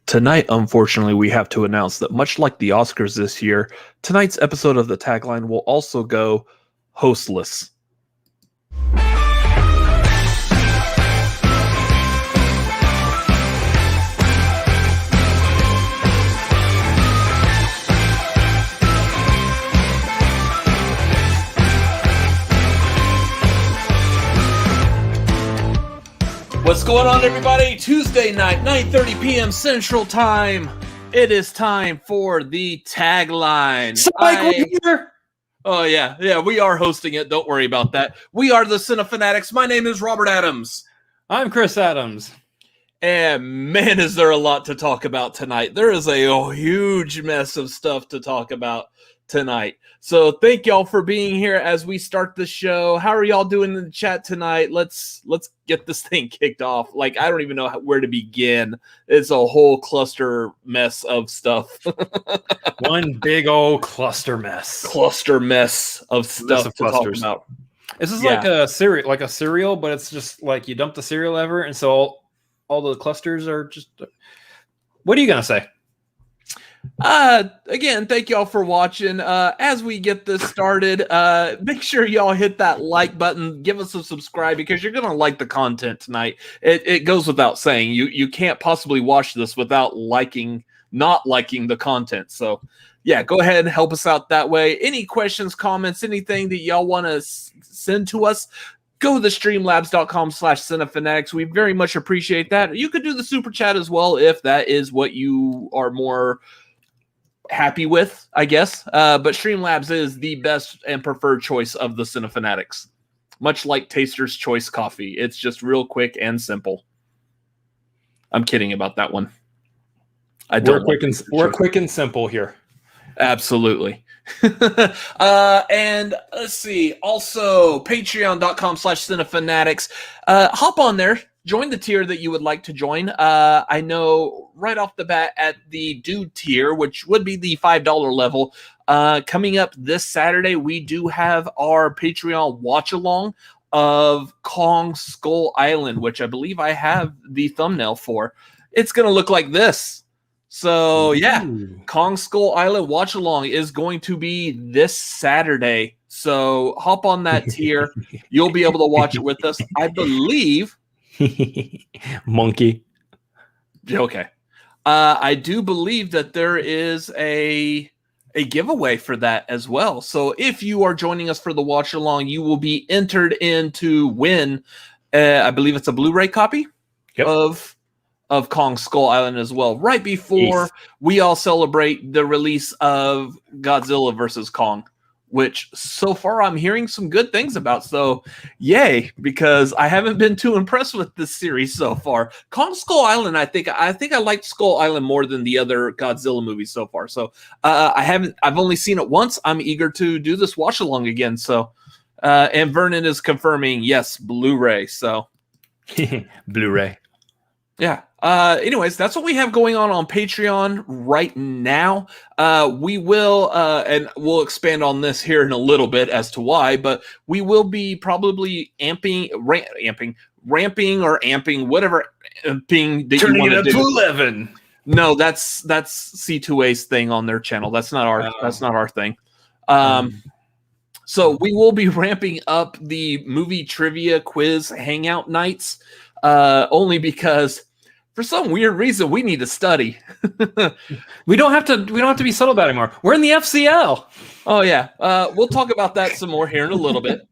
Tonight, unfortunately, we have to announce that much like the Oscars this year, tonight's episode of the Tagline will also go hostless. What's going on, everybody? Tuesday night, 9:30 p.m. Central Time. It is time for the Tagline. We're here. Oh, yeah, we are hosting it. Don't worry about that. We are the Cinefanatics. My name is Robert Adams. I'm Chris Adams. And man, is there a lot to talk about tonight. There is a huge mess of stuff to talk about tonight. So thank y'all for being here as we start the show. How are y'all doing in the chat tonight? Let's get this thing kicked off. Like, I don't even know where to begin. It's a whole cluster mess of stuff. One big old cluster mess. Cluster mess of stuff to talk about. This is like a cereal, but it's just like you dump the cereal ever, and so all the clusters are just. What are you gonna say? Again, thank y'all for watching. As we get this started, make sure y'all hit that like button, give us a subscribe, because you're gonna like the content tonight. It goes without saying. You can't possibly watch this without not liking the content. So yeah, go ahead and help us out that way. Any questions, comments, anything that y'all want to send to us, go to streamlabs.com/cinefanatics. We very much appreciate that. You could do the super chat as well if that is what you are more happy with, I guess. But Streamlabs is the best and preferred choice of the Cinefanatics. Much like Taster's Choice Coffee. It's just real quick and simple. I'm kidding about that one. We're quick and simple here. Absolutely. And let's see. Also, patreon.com/cinefanatics. Hop on there. Join the tier that you would like to join. I know right off the bat at the Dude tier, which would be the $5 level, coming up this Saturday, we do have our Patreon watch-along of Kong Skull Island, which I believe I have the thumbnail for. It's going to look like this. So, yeah, Kong Skull Island watch-along is going to be this Saturday. So, hop on that tier. You'll be able to watch it with us. I believe... Monkey. Okay. I do believe that there is a giveaway for that as well. So if you are joining us for the watch along, you will be entered in to win. I believe it's a Blu-ray copy of Kong Skull Island as well. Right before we all celebrate the release of Godzilla vs. Kong, which so far I'm hearing some good things about. So yay, because I haven't been too impressed with this series so far. Kong Skull Island, I think I liked Skull Island more than the other Godzilla movies so far. So I've only seen it once. I'm eager to do this watch along again. So and Vernon is confirming, yes, Blu-ray. So Blu-ray. Yeah. Anyways, that's what we have going on Patreon right now. We will, and we'll expand on this here in a little bit as to why, but we will be probably ramping, or amping, whatever amping that turning you want to do. Turning it up to 11. No, that's C2A's thing on their channel. That's not our thing. So we will be ramping up the movie trivia quiz hangout nights, only because for some weird reason we need to study. We don't have to be subtle about it anymore. We're in the FCL. Oh yeah. We'll talk about that some more here in a little bit.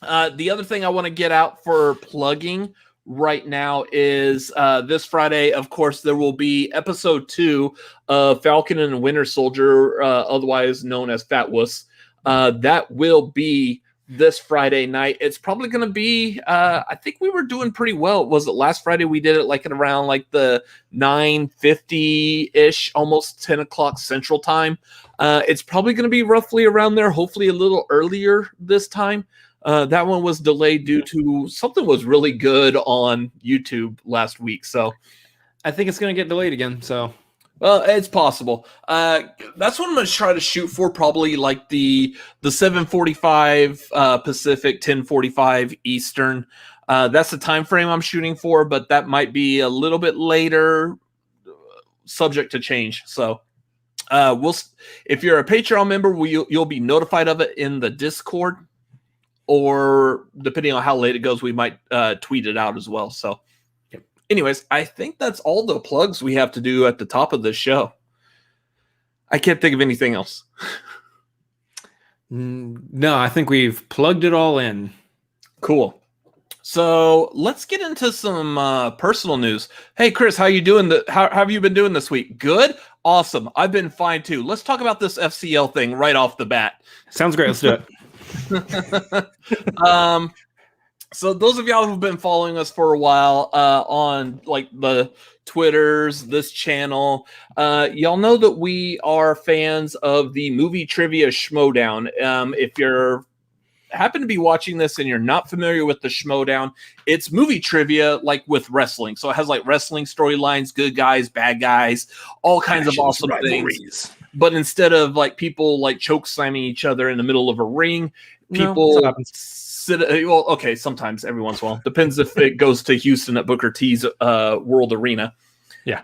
The other thing I want to get out for plugging right now is this Friday, of course, there will be episode 2 of Falcon and the Winter Soldier, otherwise known as Fat Wuss. That will be this Friday night. It's probably going to be, I think we were doing pretty well. Was it last Friday? We did it like at around like the 9:50-ish, almost 10 o'clock Central Time. It's probably going to be roughly around there, hopefully a little earlier this time. That one was delayed due to something was really good on YouTube last week. So I think it's going to get delayed again. So Well, it's possible. That's what I'm going to try to shoot for, probably like the 7:45 Pacific, 10:45 Eastern. That's the time frame I'm shooting for, but that might be a little bit later. subject to change. So if you're a Patreon member, you'll be notified of it in the Discord, or depending on how late it goes, we might tweet it out as well. So anyways, I think that's all the plugs we have to do at the top of this show. I can't think of anything else. No, I think we've plugged it all in. Cool. So let's get into some personal news. Hey, Chris, how you doing? How have you been doing this week? Good? Awesome. I've been fine too. Let's talk about this FCL thing right off the bat. Sounds great. Let's do it. So those of y'all who've been following us for a while on like the Twitters, this channel, y'all know that we are fans of the movie trivia Schmoedown. If you're happen to be watching this and you're not familiar with the Schmoedown, it's movie trivia like with wrestling. So it has like wrestling storylines, good guys, bad guys, all kinds of awesome things. But instead of like people like choke slamming each other in the middle of a ring, people sit. Well, okay, sometimes every once in a while. Depends if it goes to Houston at Booker T's World Arena. Yeah.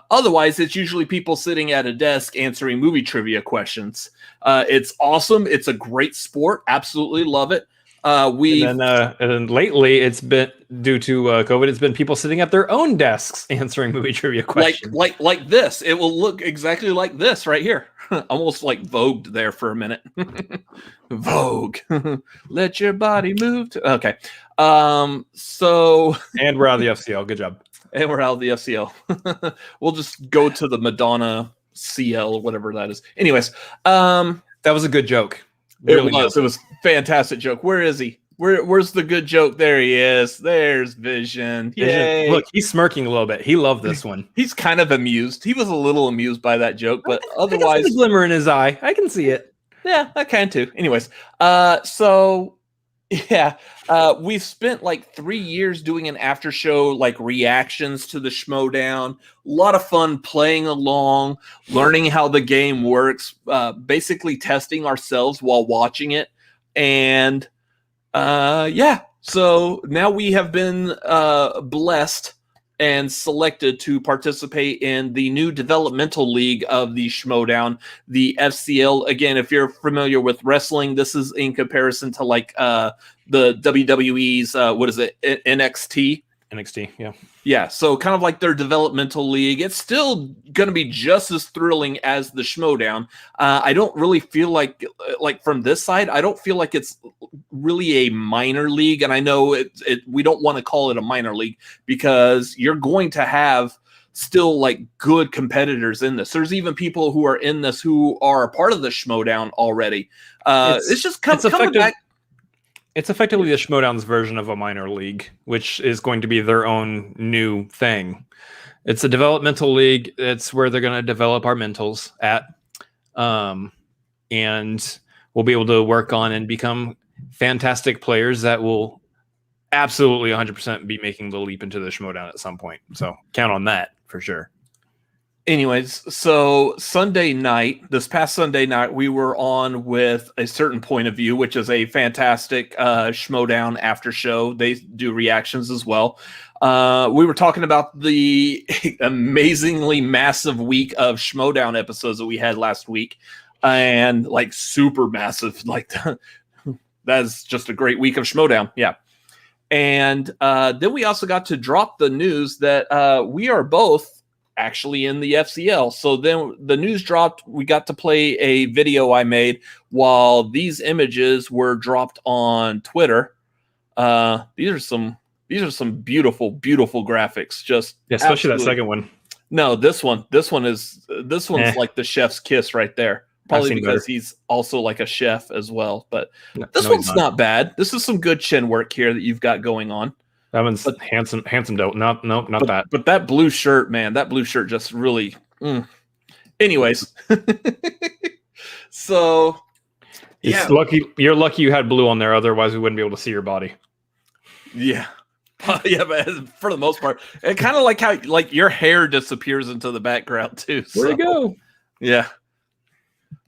Otherwise, it's usually people sitting at a desk answering movie trivia questions. It's awesome. It's a great sport. Absolutely love it. And then lately, it's been due to COVID. It's been people sitting at their own desks answering movie trivia questions, like this. It will look exactly like this right here. Almost like Vogued there for a minute. Vogue, let your body move. Okay. So and we're out of the FCL. Good job. And we're out of the FCL. We'll just go to the Madonna CL, whatever that is. Anyways, that was a good joke. Really it was a fantastic joke. Where is he? Where's the good joke? There he is. There's Vision. Yay. Look, he's smirking a little bit. He loved this one. He's kind of amused. He was a little amused by that joke, but otherwise, a glimmer in his eye. I can see it. Yeah, I can too. Anyways, we've spent like 3 years doing an after show, like reactions to the Schmoedown. A lot of fun playing along, learning how the game works, basically testing ourselves while watching it. And so now we have been blessed and selected to participate in the new developmental league of the Schmoedown, the FCL. Again, if you're familiar with wrestling, this is in comparison to like the WWE's NXT. NXT, yeah. Yeah, so kind of like their developmental league. It's still going to be just as thrilling as the Schmoedown. I don't really feel like from this side, I don't feel like it's really a minor league. And I know we don't want to call it a minor league because you're going to have still like good competitors in this. There's even people who are in this who are a part of the Schmoedown already. It's just coming back. It's effectively the Schmoedown's version of a minor league, which is going to be their own new thing. It's a developmental league. It's where they're going to develop our mentals at. And we'll be able to work on and become fantastic players that will absolutely 100% be making the leap into the Schmoedown at some point. So count on that for sure. Anyways, so this past Sunday night, we were on with A Certain Point of View, which is a fantastic Schmoedown after show. They do reactions as well. We were talking about the amazingly massive week of Schmoedown episodes that we had last week, and like super massive. Like that's just a great week of Schmoedown. Yeah. And then we also got to drop the news that we are both actually in the FCL. So then the news dropped. We got to play a video I made while these images were dropped on Twitter. These are some beautiful, beautiful graphics. Just especially that second one. No, this one's like the chef's kiss right there. Probably because he's also like a chef as well. But this one's not bad. This is some good chin work here that you've got going on. That one's handsome dope. Not that. But that blue shirt, man, that blue shirt just really. Anyways, so it's lucky. You're lucky you had blue on there. Otherwise, we wouldn't be able to see your body. Yeah, yeah, but for the most part, it kind of like how like your hair disappears into the background too. Where'd it go? Yeah,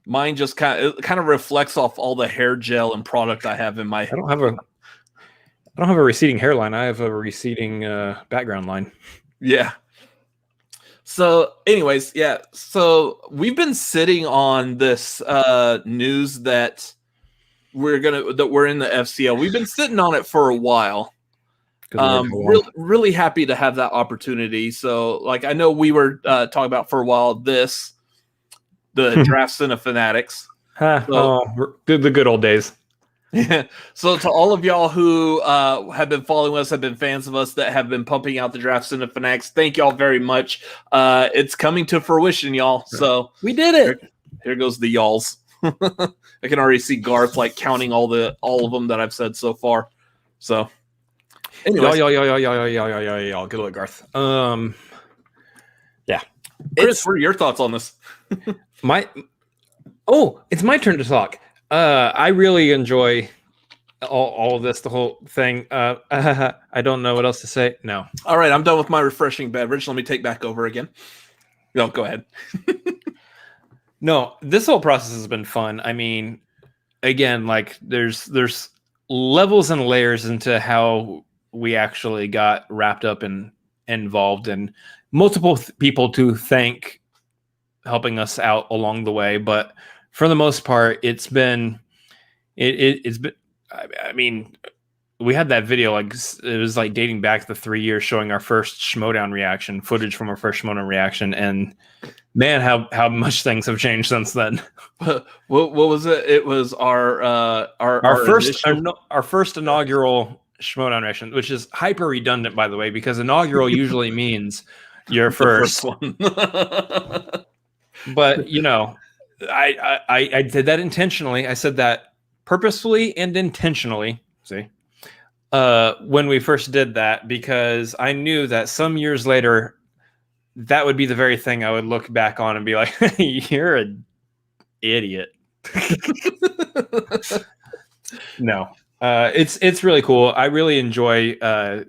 mine just kind of reflects off all the hair gel and product I have in my. I don't have a receding hairline. I have a receding background line. Yeah. So, anyways, yeah. So we've been sitting on this news that we're in the FCL. We've been sitting on it for a while. Really happy to have that opportunity. So, like, I know we were talking about for a while the Draft Cinefanatics. The good old days. Yeah. So to all of y'all who have been following us, have been fans of us, that have been pumping out the Draft Cinefanatics, thank y'all very much. It's coming to fruition, y'all. So we did it. Here goes the y'alls. I can already see Garth like counting all of them that I've said so far. So, anyways, y'all. Good luck, Garth. Yeah. Chris, what are your thoughts on this? It's my turn to talk. I really enjoy all of this, the whole thing. I don't know what else to say. No. All right, I'm done with my refreshing beverage. Let me take back over again. No, go ahead. No, this whole process has been fun. I mean, again, like there's levels and layers into how we actually got wrapped up and involved, and multiple people to thank helping us out along the way. But for the most part, it's been. I mean, we had that video, like it was like dating back the 3 years, showing our first Schmoedown reaction, footage from our first Schmoedown reaction, and man, how much things have changed since then. What was it? It was our first inaugural Schmoedown reaction, which is hyper redundant, by the way, because inaugural usually means your first one. But you know, I did that intentionally. I said that purposefully and intentionally. See, when we first did that, because I knew that some years later, that would be the very thing I would look back on and be like, "You're an idiot." No, it's really cool. I really enjoy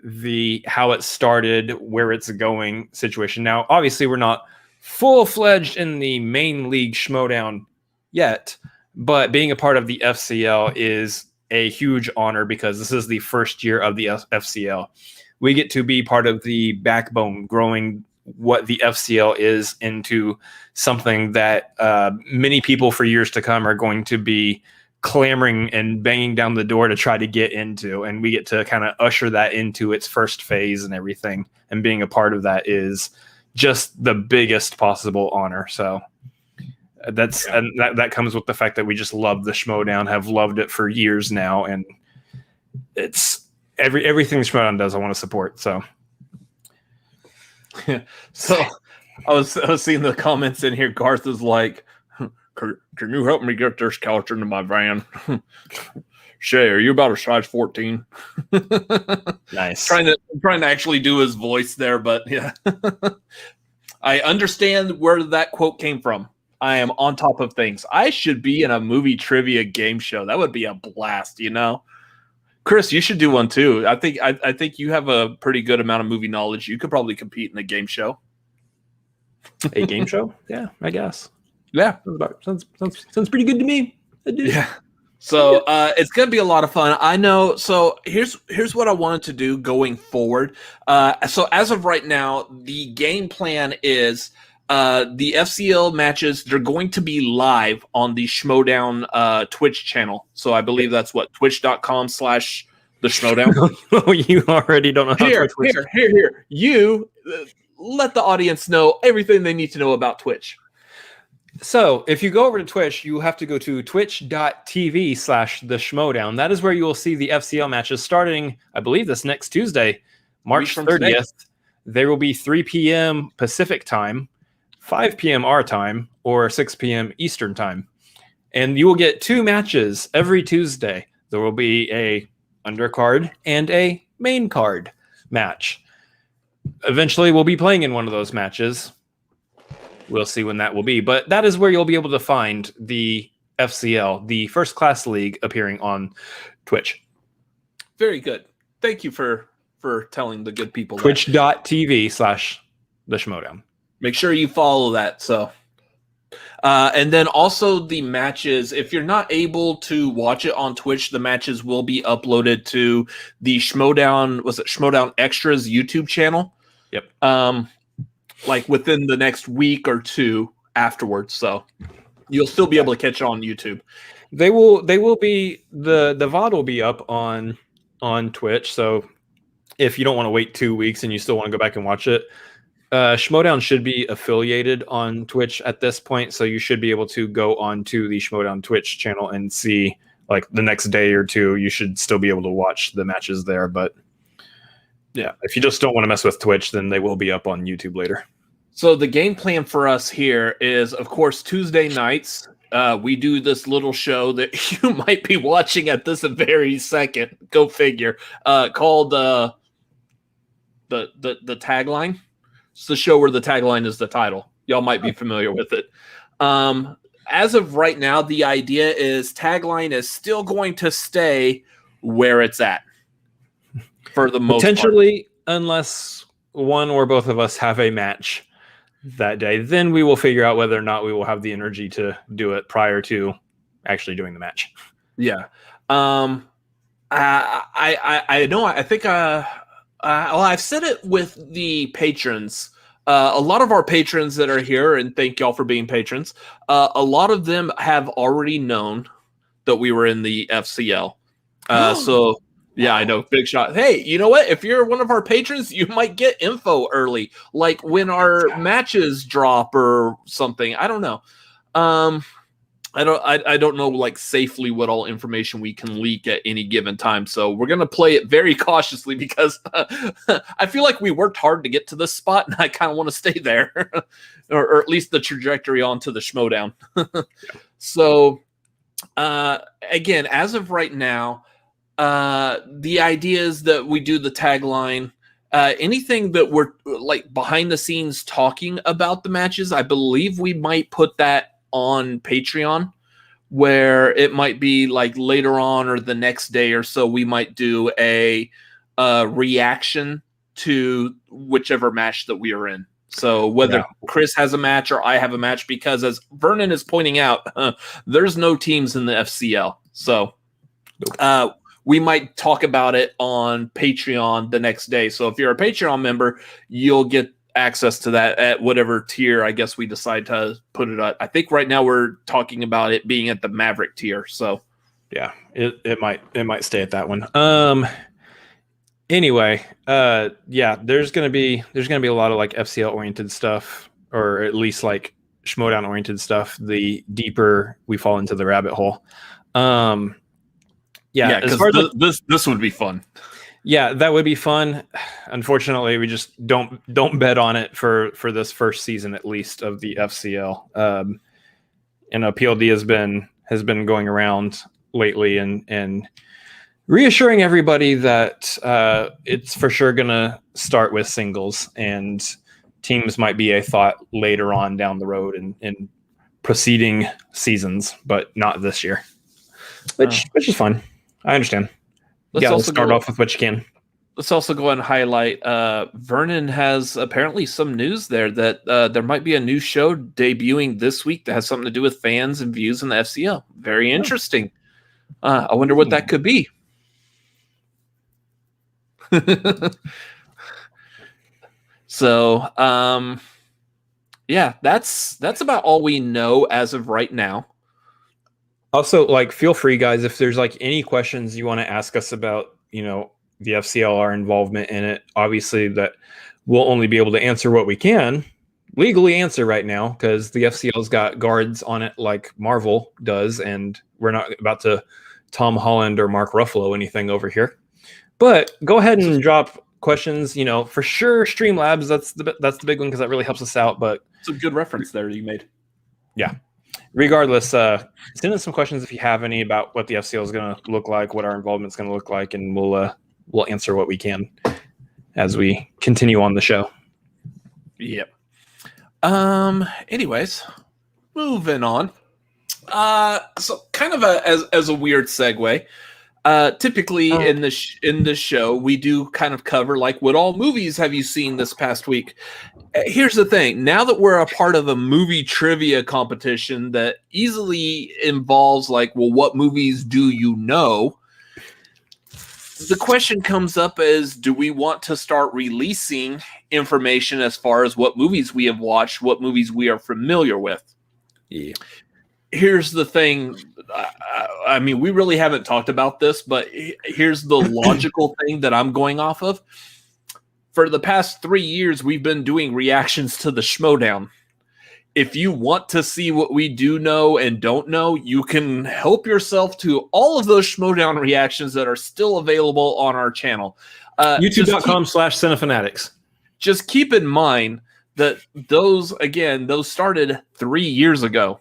the how it started, where it's going situation. Now, obviously, we're not full-fledged in the main league Schmoedown yet, but being a part of the FCL is a huge honor because this is the first year of the FCL. We get to be part of the backbone, growing what the FCL is into something that many people for years to come are going to be clamoring and banging down the door to try to get into, and we get to kind of usher that into its first phase and everything, and being a part of that is just the biggest possible honor. So that comes with the fact that we just love the Schmoedown, have loved it for years now, and it's everything Schmoedown does I want to support. So so I was seeing the comments in here. Garth is like, can you help me get this couch into my van? Shay, are you about a size 14? Nice. Trying to actually do his voice there, but yeah. I understand where that quote came from. I am on top of things. I should be in a movie trivia game show. That would be a blast, you know? Chris, you should do one too. I think you have a pretty good amount of movie knowledge. You could probably compete in a game show. A game show? Yeah, I guess. Yeah. Sounds pretty good to me. Yeah. So it's going to be a lot of fun. I know. So here's what I wanted to do going forward. So as of right now, the game plan is the FCL matches, they're going to be live on the Schmoedown Twitch channel. So I believe that's what, twitch.com/the Schmoedown. Oh, you already don't know how Here. You let the audience know everything they need to know about Twitch. So if you go over to Twitch, you have to go to twitch.tv/the Schmoedown. That is where you will see the FCL matches starting, I believe, this next Tuesday, March 30th. There will be 3 p.m. Pacific time, 5 p.m. our time, or 6 p.m. Eastern time. And you will get 2 matches every Tuesday. There will be a undercard and a main card match. Eventually, we'll be playing in one of those matches. We'll see when that will be. But that is where you'll be able to find the FCL, the first class league, appearing on Twitch. Very good. Thank you for telling the good people. Twitch.tv/the Schmoedown. Make sure you follow that. So, and then also the matches, if you're not able to watch it on Twitch, the matches will be uploaded to the Schmoedown, Schmoedown Extras YouTube channel. Yep. like within the next week or two afterwards. So you'll still be able to catch it on YouTube. They will be the VOD will be up on Twitch. So if you don't want to wait 2 weeks and you still want to go back and watch it, Schmoedown should be affiliated on Twitch at this point, so you should be able to go on to the Schmoedown Twitch channel and see, like, the next day or two. You should still be able to watch the matches there. But yeah, if you just don't want to mess with Twitch, then they will be up on YouTube later. So the game plan for us here is, of course, Tuesday nights. We do this little show that you might be watching at this very second. Go figure. Called the tagline. It's the show where the tagline is the title. Y'all might be familiar with it. As of right now, the idea is tagline is still going to stay where it's at for the most potentially part. Unless one or both of us have a match that day, then we will figure out whether or not we will have the energy to do it prior to actually doing the match. Yeah. I know. I think well, I've said it with the patrons. A lot of our patrons that are here, and thank y'all for being patrons, a lot of them have already known that we were in the FCL. So, yeah, I know. Big shot. Hey, you know what? If you're one of our patrons, you might get info early, like when our matches drop or something. I don't know. I don't know, like, safely what all information we can leak at any given time. So we're gonna play it very cautiously because I feel like we worked hard to get to this spot, and I kind of want to stay there, or at least the trajectory onto the Schmoedown. So again, as of right now, the idea is that we do the tagline. Anything that we're, like, behind the scenes talking about the matches, I believe we might put that on Patreon, where it might be like later on or the next day or so, we might do a reaction to whichever match that we are in. So whether Chris has a match or I have a match, because as Vernon is pointing out, there's no teams in the FCL. So we might talk about it on Patreon the next day. So if you're a Patreon member, you'll get access to that at whatever tier I guess we decide to put it at. I think right now we're talking about it being at the Maverick tier. So yeah, it might stay at that one. Anyway, yeah, there's gonna be a lot of, like, FCL oriented stuff, or at least, like, Schmoedown oriented stuff, the deeper we fall into the rabbit hole. Yeah, because this would be fun. Yeah, that would be fun. Unfortunately, we just don't bet on it for this first season, at least, of the FCL. And PLD has been going around lately and reassuring everybody that it's for sure gonna start with singles, and teams might be a thought later on down the road in preceding seasons, but not this year. Which is fine. I understand. Let's start off with what you can. Let's also go and highlight Vernon has apparently some news there that there might be a new show debuting this week that has something to do with fans and views in the FCL. Very interesting. I wonder what that could be. So, yeah, that's about all we know as of right now. Also, like, feel free, guys, if there's, like, any questions you want to ask us about, you know, the FCL, our involvement in it. Obviously, that we'll only be able to answer what we can legally answer right now, because the FCL's got guards on it like Marvel does, and we're not about to Tom Holland or Mark Ruffalo anything over here. But go ahead and drop questions. You know, for sure, Streamlabs, that's the big one, because that really helps us out. But some good reference there you made. Yeah. Regardless, send us some questions if you have any about what the FCL is going to look like, what our involvement is going to look like, and we'll answer what we can as we continue on the show. Yep. Anyways, moving on. So kind of as a weird segue. Typically in this show, we do kind of cover, like, what all movies have you seen this past week? Here's the thing. Now that we're a part of a movie trivia competition that easily involves, like, well, what movies do you know? the question comes up is, do we want to start releasing information as far as what movies we have watched, what movies we are familiar with? Yeah. Here's the thing. I mean, we really haven't talked about this, but here's the logical thing that I'm going off of. For the past 3 years, we've been doing reactions to the Schmoedown. If you want to see what we do know and don't know, you can help yourself to all of those Schmoedown reactions that are still available on our channel. YouTube.com/Cinefanatics. Just keep in mind that those started 3 years ago.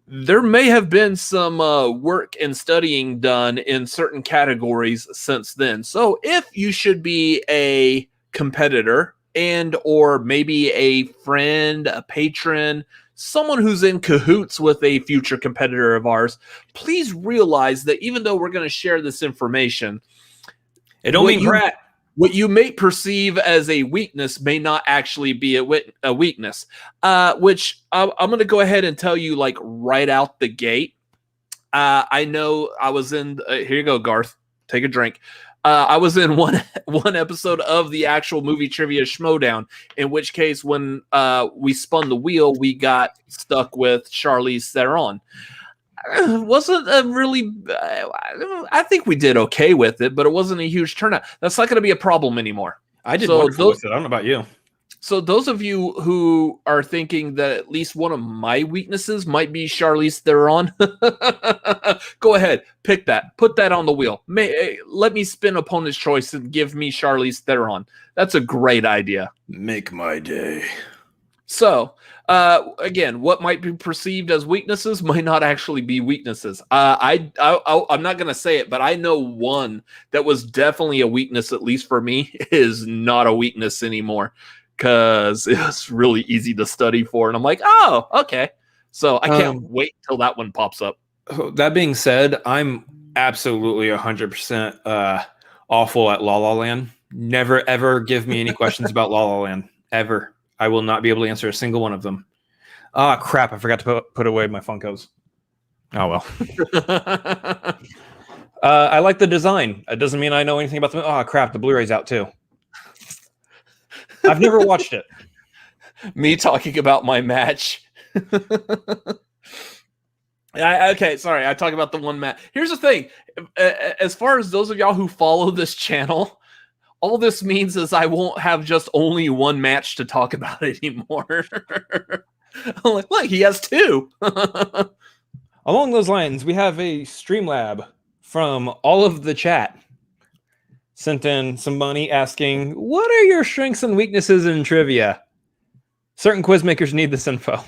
There may have been some work and studying done in certain categories since then. So if you should be a competitor and or maybe a friend, a patron, someone who's in cahoots with a future competitor of ours, please realize that even though we're going to share this information, it don't mean crap. What you may perceive as a weakness may not actually be a weakness, which I'm going to go ahead and tell you like right out the gate. I know I was in, here you go, Garth, take a drink. I was in one episode of the actual movie trivia Schmoedown, in which case when we spun the wheel, we got stuck with Charlize Theron. Wasn't a really, I think we did okay with it, but it wasn't a huge turnout. That's not going to be a problem anymore. I did wonderful with it. I don't know about you. So those of you who are thinking that at least one of my weaknesses might be Charlize Theron, go ahead, pick that, put that on the wheel. Let me spin opponent's choice and give me Charlize Theron. That's a great idea. Make my day. So, again, what might be perceived as weaknesses might not actually be weaknesses. I'm not going to say it, but I know one that was definitely a weakness, at least for me, is not a weakness anymore because it was really easy to study for. And I'm like, oh, okay. So I can't wait till that one pops up. That being said, I'm absolutely 100% awful at La La Land. Never, ever give me any questions about La La Land. Ever. I will not be able to answer a single one of them. Ah, crap. I forgot to put away my Funkos. Oh, well. I like the design. It doesn't mean I know anything about them. Oh, crap. The Blu-ray's out, too. I've never watched it. Me talking about my match. Okay, sorry. I talk about the one match. Here's the thing. As far as those of y'all who follow this channel, all this means is I won't have just only one match to talk about anymore. I'm like, look, he has two. Along those lines, we have a Streamlab from all of the chat. Sent in some money asking, what are your strengths and weaknesses in trivia? Certain quiz makers need this info.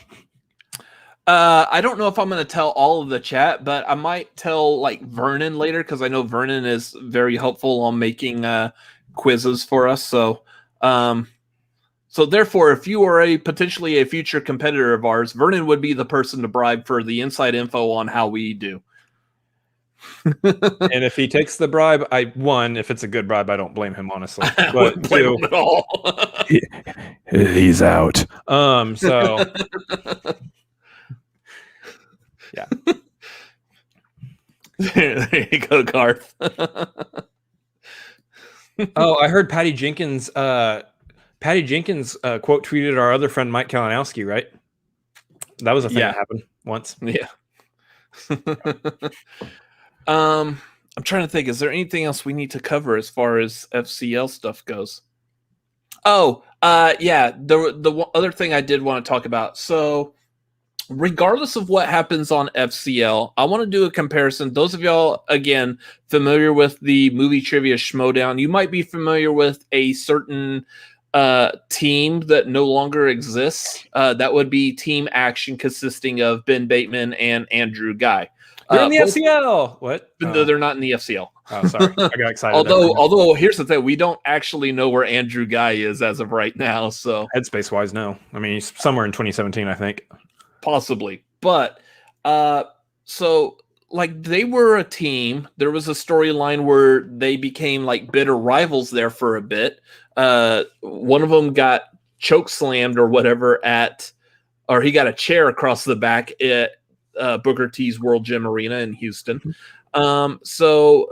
I don't know if I'm going to tell all of the chat, but I might tell like Vernon later because I know Vernon is very helpful on making quizzes for us. So therefore, if you are potentially a future competitor of ours, Vernon would be the person to bribe for the inside info on how we do. And if he takes the bribe, if it's a good bribe, I don't blame him, honestly. But I wouldn't blame him at all. He's out. So yeah. There you go, Garth. Oh, I heard Patty Jenkins quote tweeted our other friend Mike Kalinowski, right? That was a thing that happened once. Yeah. I'm trying to think, is there anything else we need to cover as far as FCL stuff goes? Oh, yeah, the other thing I did want to talk about. So regardless of what happens on FCL, I want to do a comparison. Those of y'all, again, familiar with the movie trivia Schmoedown, you might be familiar with a certain team that no longer exists. That would be Team Action, consisting of Ben Bateman and Andrew Guy. They're in the FCL. What? No, they're not in the FCL. Oh, sorry. I got excited. although here's the thing, we don't actually know where Andrew Guy is as of right now. So headspace wise, no. I mean, he's somewhere in 2017, I think. Possibly. But so like they were a team. There was a storyline where they became like bitter rivals there for a bit. One of them got choke slammed or whatever or he got a chair across the back at Booker T's World Gym Arena in Houston. So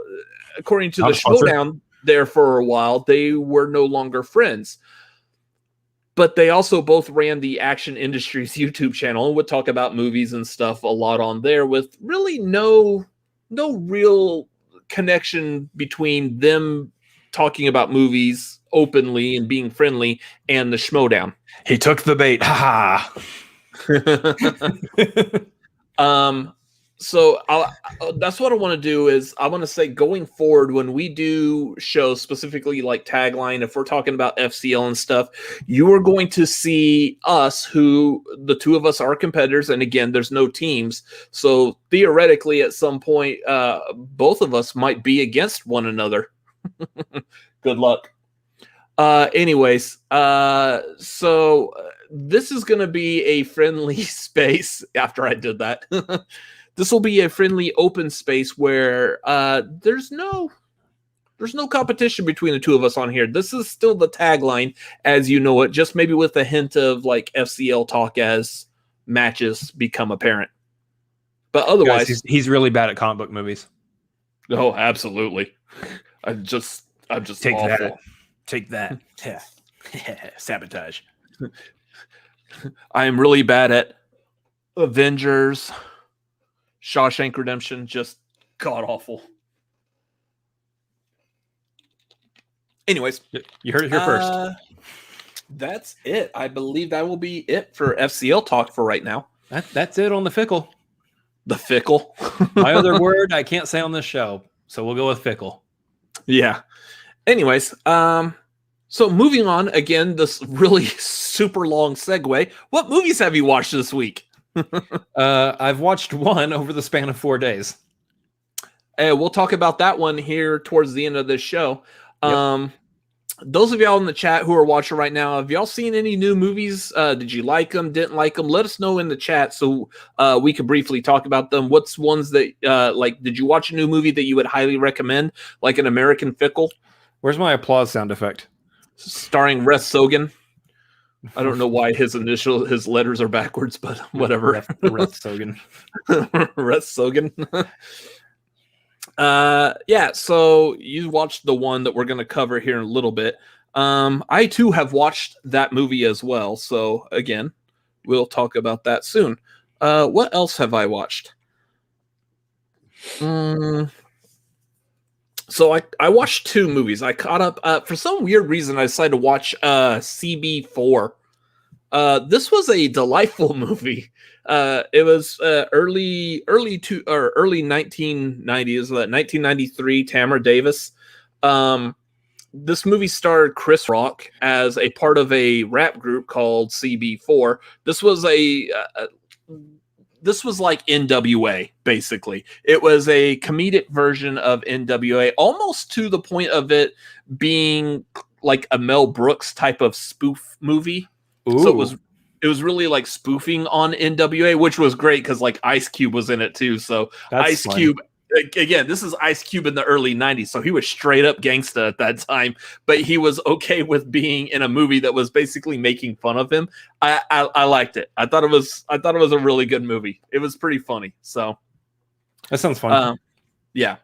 according to Not the a sponsor. Schmoedown there for a while, they were no longer friends. But they also both ran the Action Industries YouTube channel and would talk about movies and stuff a lot on there, with really no real connection between them talking about movies openly and being friendly and the Schmoedown. He took the bait. Ha So that's what I want to do is I want to say going forward when we do shows specifically like Tagline, if we're talking about FCL and stuff, you are going to see us who the two of us are competitors. And again, there's no teams. So theoretically at some point, both of us might be against one another. Good luck. Anyways, so this is going to be a friendly space after I did that. This will be a friendly open space where there's no competition between the two of us on here. This is still the Tagline as you know it, just maybe with a hint of like FCL talk as matches become apparent. But otherwise, Guys, he's really bad at comic book movies. Oh, absolutely. I'm just Take awful. that. Take that. Yeah. Sabotage. I am really bad at Avengers, Shawshank Redemption, just god awful. Anyways, You heard it here first. That's it. I believe that will be it for FCL talk for right now. That's it on the fickle. The fickle. My other word I can't say on this show, so we'll go with fickle. Yeah. Anyways, so moving on again, this really super long segue. What movies have you watched this week? I've watched one over the span of 4 days. We'll talk about that one here towards the end of this show. Yep. Those of y'all in the chat who are watching right now, have y'all seen any new movies? Did you like them? Didn't like them? Let us know in the chat so we could briefly talk about them. What's ones that like? Did you watch a new movie that you would highly recommend, like An American Fickle? Where's my applause sound effect? Starring Reth Sogan. I don't know why his letters are backwards, but whatever. Reth Sogan. Reth Sogan. Yeah, so you watched the one that we're going to cover here in a little bit. I too have watched that movie as well. So again, we'll talk about that soon. What else have I watched? So I watched two movies. I caught up for some weird reason. I decided to watch CB4. This was a delightful movie. It was early 1990s, 1993. Tamara Davis. This movie starred Chris Rock as a part of a rap group called CB4. This was this was like NWA, basically. It was a comedic version of NWA, almost to the point of it being like a Mel Brooks type of spoof movie. Ooh. So it was really like spoofing on NWA, which was great because like Ice Cube was in it too. So that's Ice fun. Cube, again, this is Ice Cube in the early 90s. So he was straight up gangsta at that time, but he was okay with being in a movie that was basically making fun of him. I liked it. I thought it was a really good movie. It was pretty funny. So that sounds fun. Yeah.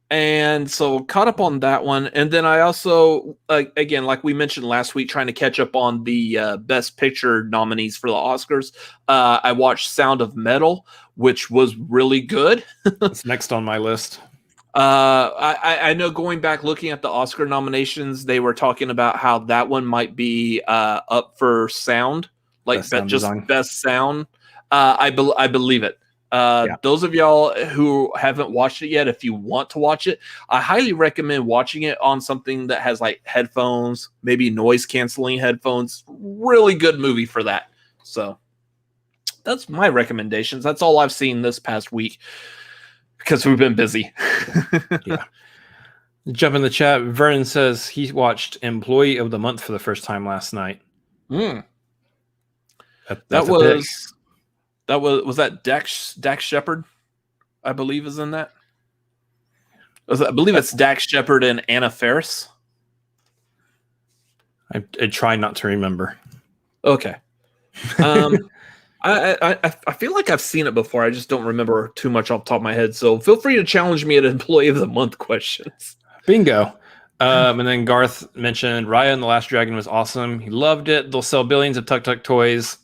And so caught up on that one. And then I also, again, like we mentioned last week, trying to catch up on the Best Picture nominees for the Oscars. I watched Sound of Metal, which was really good. It's next on my list. I know going back, looking at the Oscar nominations, they were talking about how that one might be up for sound, like best sound just design. Best sound. I believe it. Those of y'all who haven't watched it yet, if you want to watch it, I highly recommend watching it on something that has like headphones, maybe noise canceling headphones. Really good movie for that. So that's my recommendations. That's all I've seen this past week because we've been busy. Yeah. Jump in the chat. Vernon says he watched Employee of the Month for the first time last night. Was that Dax Shepard? I believe is in that. I believe it's Dax Shepard and Anna Faris. I try not to remember. Okay. I feel like I've seen it before. I just don't remember too much off the top of my head. So feel free to challenge me at Employee of the Month questions. Bingo. And then Garth mentioned Raya and the Last Dragon was awesome. He loved it. They'll sell billions of Tuk Tuk toys,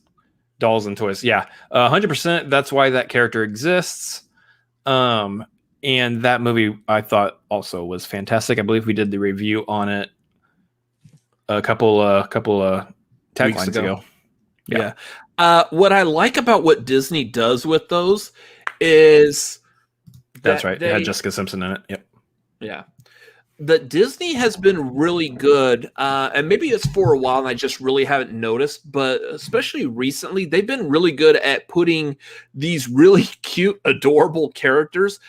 dolls and toys. Yeah, 100%. That's why that character exists. And that movie I thought also was fantastic. I believe we did the review on it a couple taglines ago. Yeah. What I like about what Disney does with those is that's right. It had Jessica Simpson in it. Yep. Yeah. That Disney has been really good, and maybe it's for a while and I just really haven't noticed, but especially recently, they've been really good at putting these really cute, adorable characters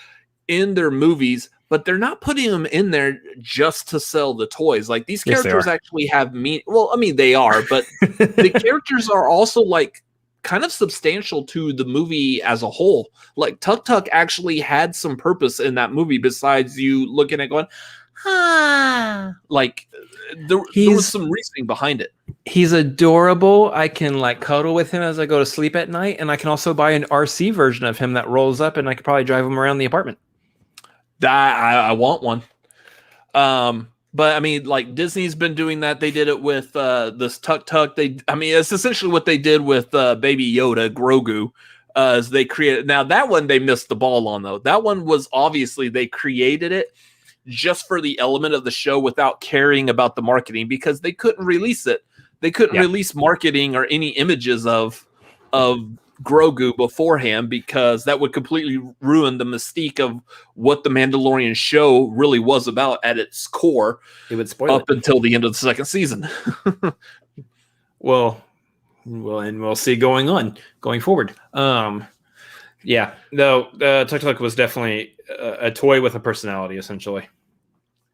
in their movies, but they're not putting them in there just to sell the toys. Like, these characters actually have well, I mean, they are, but the characters are also like kind of substantial to the movie as a whole. Like, Tuk Tuk actually had some purpose in that movie besides you looking at going, like there was some reasoning behind it. He's adorable. I can like cuddle with him as I go to sleep at night, and I can also buy an RC version of him that rolls up, and I could probably drive him around the apartment. I want one. But I mean, like, Disney's been doing that. They did it with this Tuk Tuk. It's essentially what they did with Baby Yoda, Grogu. As they created. Now that one they missed the ball on, though. That one was obviously they created it just for the element of the show without caring about the marketing, because they couldn't release it. They couldn't release marketing or any images of Grogu beforehand, because that would completely ruin the mystique of what the Mandalorian show really was about at its core. It would spoil up until the end of the second season. Well, and we'll see going forward. Yeah, though, Tuk Tuk was definitely a toy with a personality, essentially.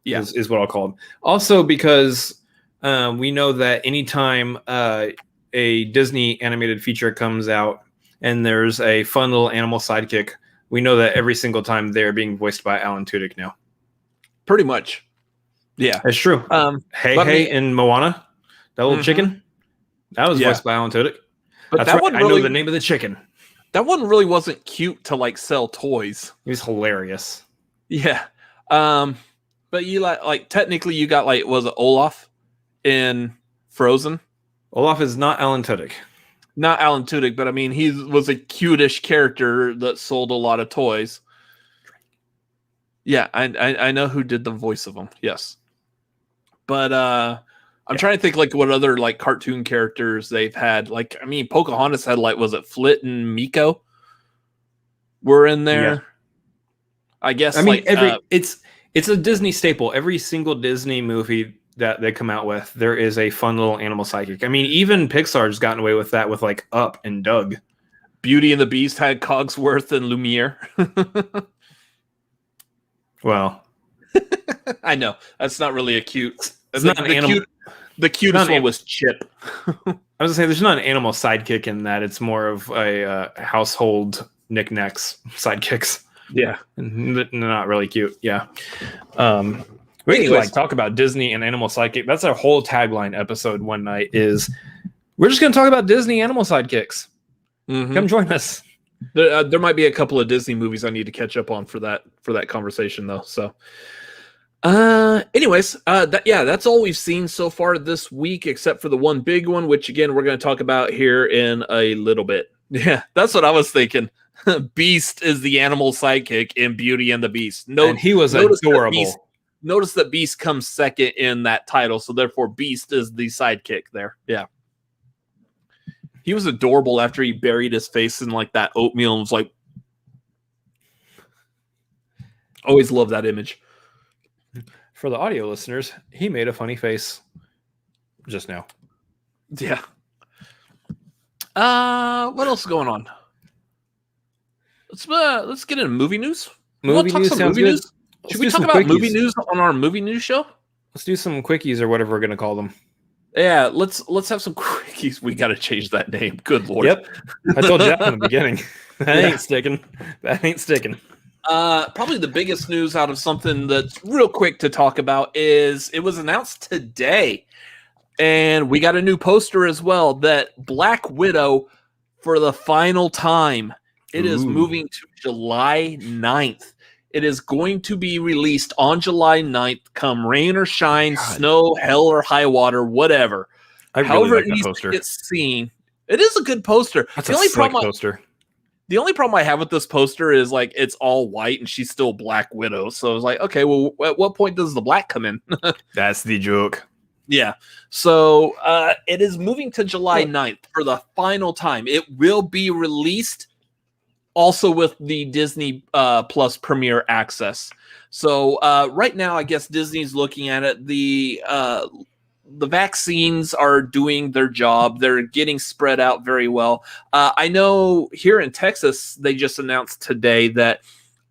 Yeah, is what I'll call him. Also, because we know that anytime a Disney animated feature comes out and there's a fun little animal sidekick, we know that every single time they're being voiced by Alan Tudyk now. Pretty much. Yeah, it's true. Hey, in Moana, that little chicken, that was voiced by Alan Tudyk. But that's that one, I know the name of the chicken. That one really wasn't cute to like sell toys. He was hilarious. Yeah. But you like technically you got like, was it Olaf in Frozen? Olaf is not Alan Tudyk. Not Alan Tudyk, but I mean, he was a cutish character that sold a lot of toys. Yeah, I know who did the voice of him. Yes. But I'm trying to think like what other like cartoon characters they've had. Like, I mean, Pocahontas had like, was it Flit and Miko were in there? Yeah. I guess. I mean, it's a Disney staple. Every single Disney movie that they come out with, there is a fun little animal sidekick. I mean, even Pixar's gotten away with that with like Up and Doug. Beauty and the Beast had Cogsworth and Lumiere. Well, I know that's not really a cute. It's not an animal. The cutest one was Chip. I was gonna say there's not an animal sidekick in that. It's more of a household knickknacks sidekicks. Yeah, not really cute. Yeah. We can like talk about Disney and animal sidekick. That's our whole tagline episode one night. Is we're just gonna talk about Disney animal sidekicks. Mm-hmm. Come join us. There might be a couple of Disney movies I need to catch up on for that conversation though. So. Anyways, that's all we've seen so far this week, except for the one big one, which again, we're going to talk about here in a little bit. Yeah, that's what I was thinking. Beast is the animal sidekick in Beauty and the Beast. And he was adorable. Notice that Beast comes second in that title. So therefore Beast is the sidekick there. Yeah. He was adorable after he buried his face in like that oatmeal and was like, always love that image. For the audio listeners, he made a funny face just now. Yeah. What else is going on? Let's get into movie news. Movie news sounds good. Should we talk about movie news on our movie news show? Let's do some quickies or whatever we're going to call them. Yeah, let's have some quickies. We got to change that name. Good Lord. Yep. I told you that from the beginning. That ain't sticking. That ain't sticking. Probably the biggest news out of something that's real quick to talk about is it was announced today, and we got a new poster as well, that Black Widow for the final time. It is Ooh. moving to July 9th. It is going to be released on July 9th, come rain or shine, God. snow, hell or high water, whatever. I really However like it that needs poster. to get seen. It is a good poster. That's The a only slick problem poster. The only problem I have with this poster is like it's all white and she's still Black Widow. So I was like, okay, well, at what point does the black come in? That's the joke. Yeah. So it is moving to July 9th for the final time. It will be released also with the Disney Plus Premiere access. So right now, I guess Disney's looking at it. The vaccines are doing their job. They're getting spread out very well. I know here in Texas, they just announced today that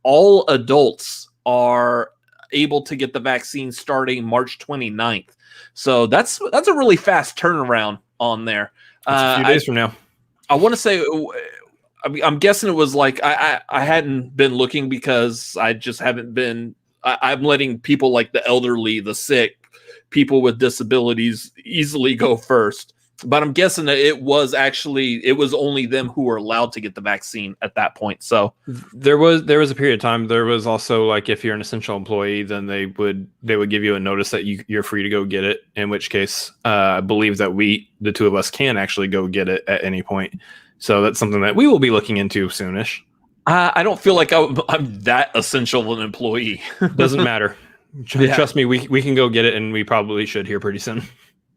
all adults are able to get the vaccine starting March 29th. So that's a really fast turnaround on there. That's a few days from now. I want to say, I'm guessing it was like I hadn't been looking because I just haven't been. I'm letting people like the elderly, the sick, people with disabilities easily go first. But I'm guessing that it was only them who were allowed to get the vaccine at that point. So there was a period of time. There was also like if you're an essential employee, then they would give you a notice that you're free to go get it. In which case, I believe that the two of us can actually go get it at any point. So that's something that we will be looking into soonish. I don't feel like I'm that essential an employee. Doesn't matter. Trust me, we can go get it, and we probably should here pretty soon.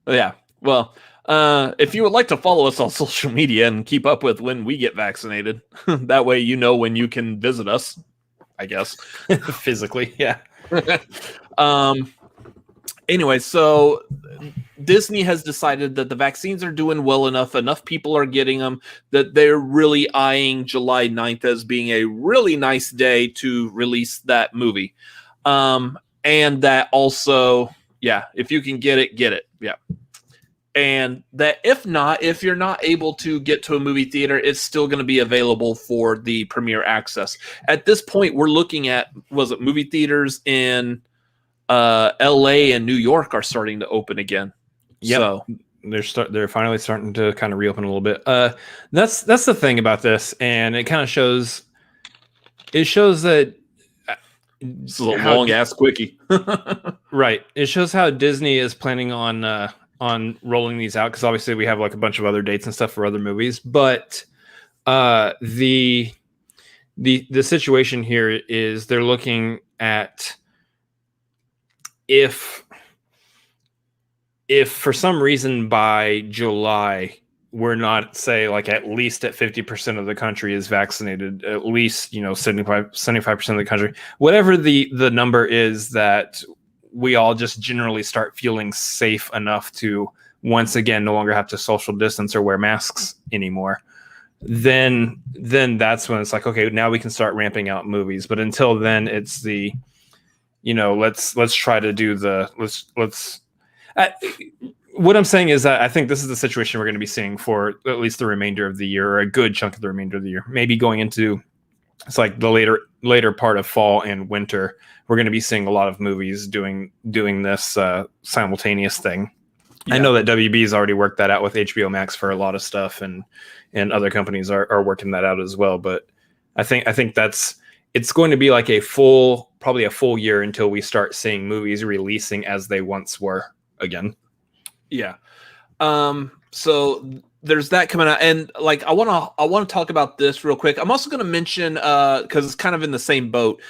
Yeah. Well, if you would like to follow us on social media and keep up with when we get vaccinated, that way you know when you can visit us, I guess. Physically, yeah. Anyway, so Disney has decided that the vaccines are doing well enough people are getting them, that they're really eyeing July 9th as being a really nice day to release that movie. And that also, yeah, if you can get it, yeah. And that if you're not able to get to a movie theater, it's still going to be available for the premiere access. At this point, we're looking at, movie theaters in LA and New York are starting to open again. Yep. So they're finally starting to kind of reopen a little bit. That's the thing about this, and it kind of shows that this is a long ass quickie. Right. It shows how Disney is planning on rolling these out, because obviously we have like a bunch of other dates and stuff for other movies, but the situation here is they're looking at if for some reason by July we're not, say, like at least at 50% of the country is vaccinated, at least 75% of the country, whatever the number is, that we all just generally start feeling safe enough to once again no longer have to social distance or wear masks anymore, then that's when it's like, okay, now we can start ramping out movies. But until then, it's the let's try to do the let's what I'm saying is that I think this is the situation we're going to be seeing for at least the remainder of the year, or a good chunk of the remainder of the year. Maybe going into, it's like the later part of fall and winter, we're going to be seeing a lot of movies doing this simultaneous thing. Yeah. I know that WB's already worked that out with HBO Max for a lot of stuff, and other companies are working that out as well. But I think it's going to be like probably a full year until we start seeing movies releasing as they once were again. Yeah. So there's that coming out, and like I want to talk about this real quick. I'm also going to mention because it's kind of in the same boat.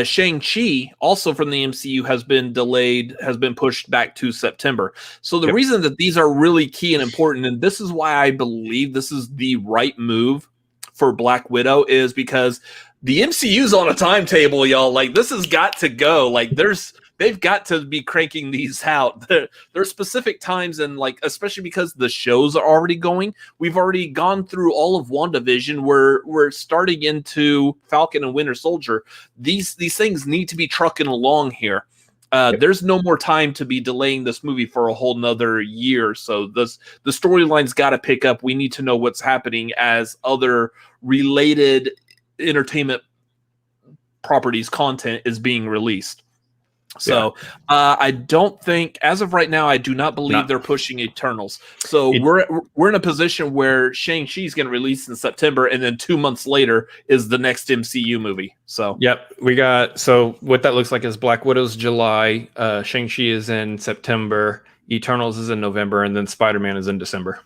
Shang Chi, also from the MCU, has been delayed, has been pushed back to September. So the reason that these are really key and important, and this is why I believe this is the right move for Black Widow, is because the MCU's on a timetable, y'all. Like, this has got to go. Like, they've got to be cranking these out. There are specific times, and like, especially because the shows are already going. We've already gone through all of WandaVision. We're starting into Falcon and Winter Soldier. These things need to be trucking along here. There's no more time to be delaying this movie for a whole nother year. So the storyline's got to pick up. We need to know what's happening as other related entertainment properties content is being released. So I don't think, as of right now, I do not believe they're pushing Eternals. So we're in a position where Shang Chi is going to release in September, and then 2 months later is the next MCU movie. So we got, so what that looks like is Black Widow's July, Shang Chi is in September, Eternals is in November, and then Spider-Man is in December.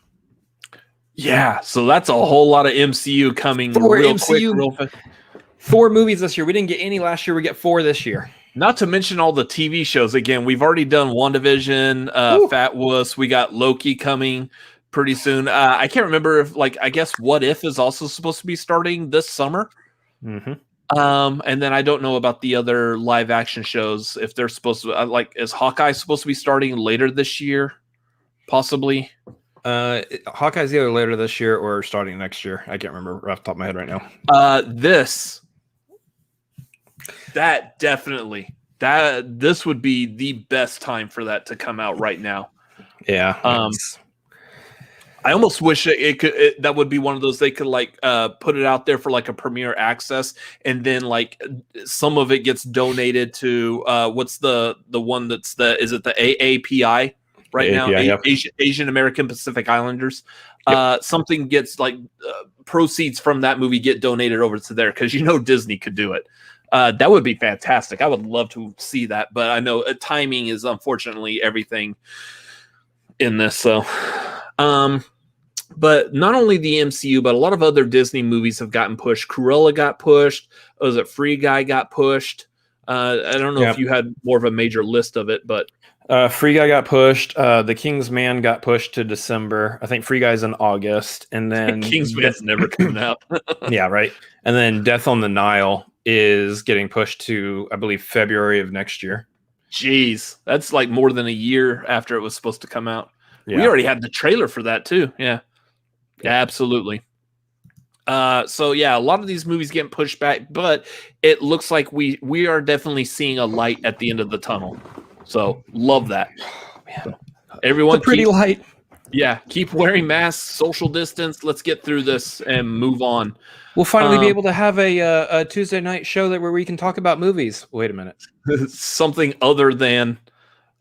Yeah, so that's a whole lot of MCU coming real quick. 4 movies this year. We didn't get any last year. We get 4 this year. Not to mention all the TV shows. Again, we've already done WandaVision, Fat Wuss. We got Loki coming pretty soon. I can't remember if, I guess What If is also supposed to be starting this summer. Mm-hmm. And then I don't know about the other live action shows. If they're supposed to, is Hawkeye supposed to be starting later this year? Possibly. Hawkeye's either later this year or starting next year. I can't remember off the top of my head right now. This would be the best time for that to come out right now. Yeah. I almost wish that would be one of those they could put it out there for a premiere access, and then some of it gets donated to what's the one that's is it the AAPI right now? Asian American Pacific Islanders. Something gets proceeds from that movie get donated over to there, because Disney could do it. That would be fantastic. I would love to see that, but I know timing is unfortunately everything in this. So, but not only the MCU, but a lot of other Disney movies have gotten pushed. Cruella got pushed. Was it Free Guy got pushed? I don't know if you had more of a major list of it, but Free Guy got pushed. The King's Man got pushed to December. I think Free Guy's in August, and then King's Man's never coming out. Yeah, right. And then Death on the Nile is getting pushed to, I believe, February of next year. Jeez, that's more than a year after it was supposed to come out. Yeah. We already had the trailer for that too. Yeah, absolutely. So yeah, a lot of these movies getting pushed back, but it looks like we are definitely seeing a light at the end of the tunnel. So love that. Oh, man. So, everyone, pretty light. Yeah, keep wearing masks, social distance. Let's get through this and move on. We'll finally be able to have a Tuesday night show where we can talk about movies. Wait a minute. Something other than,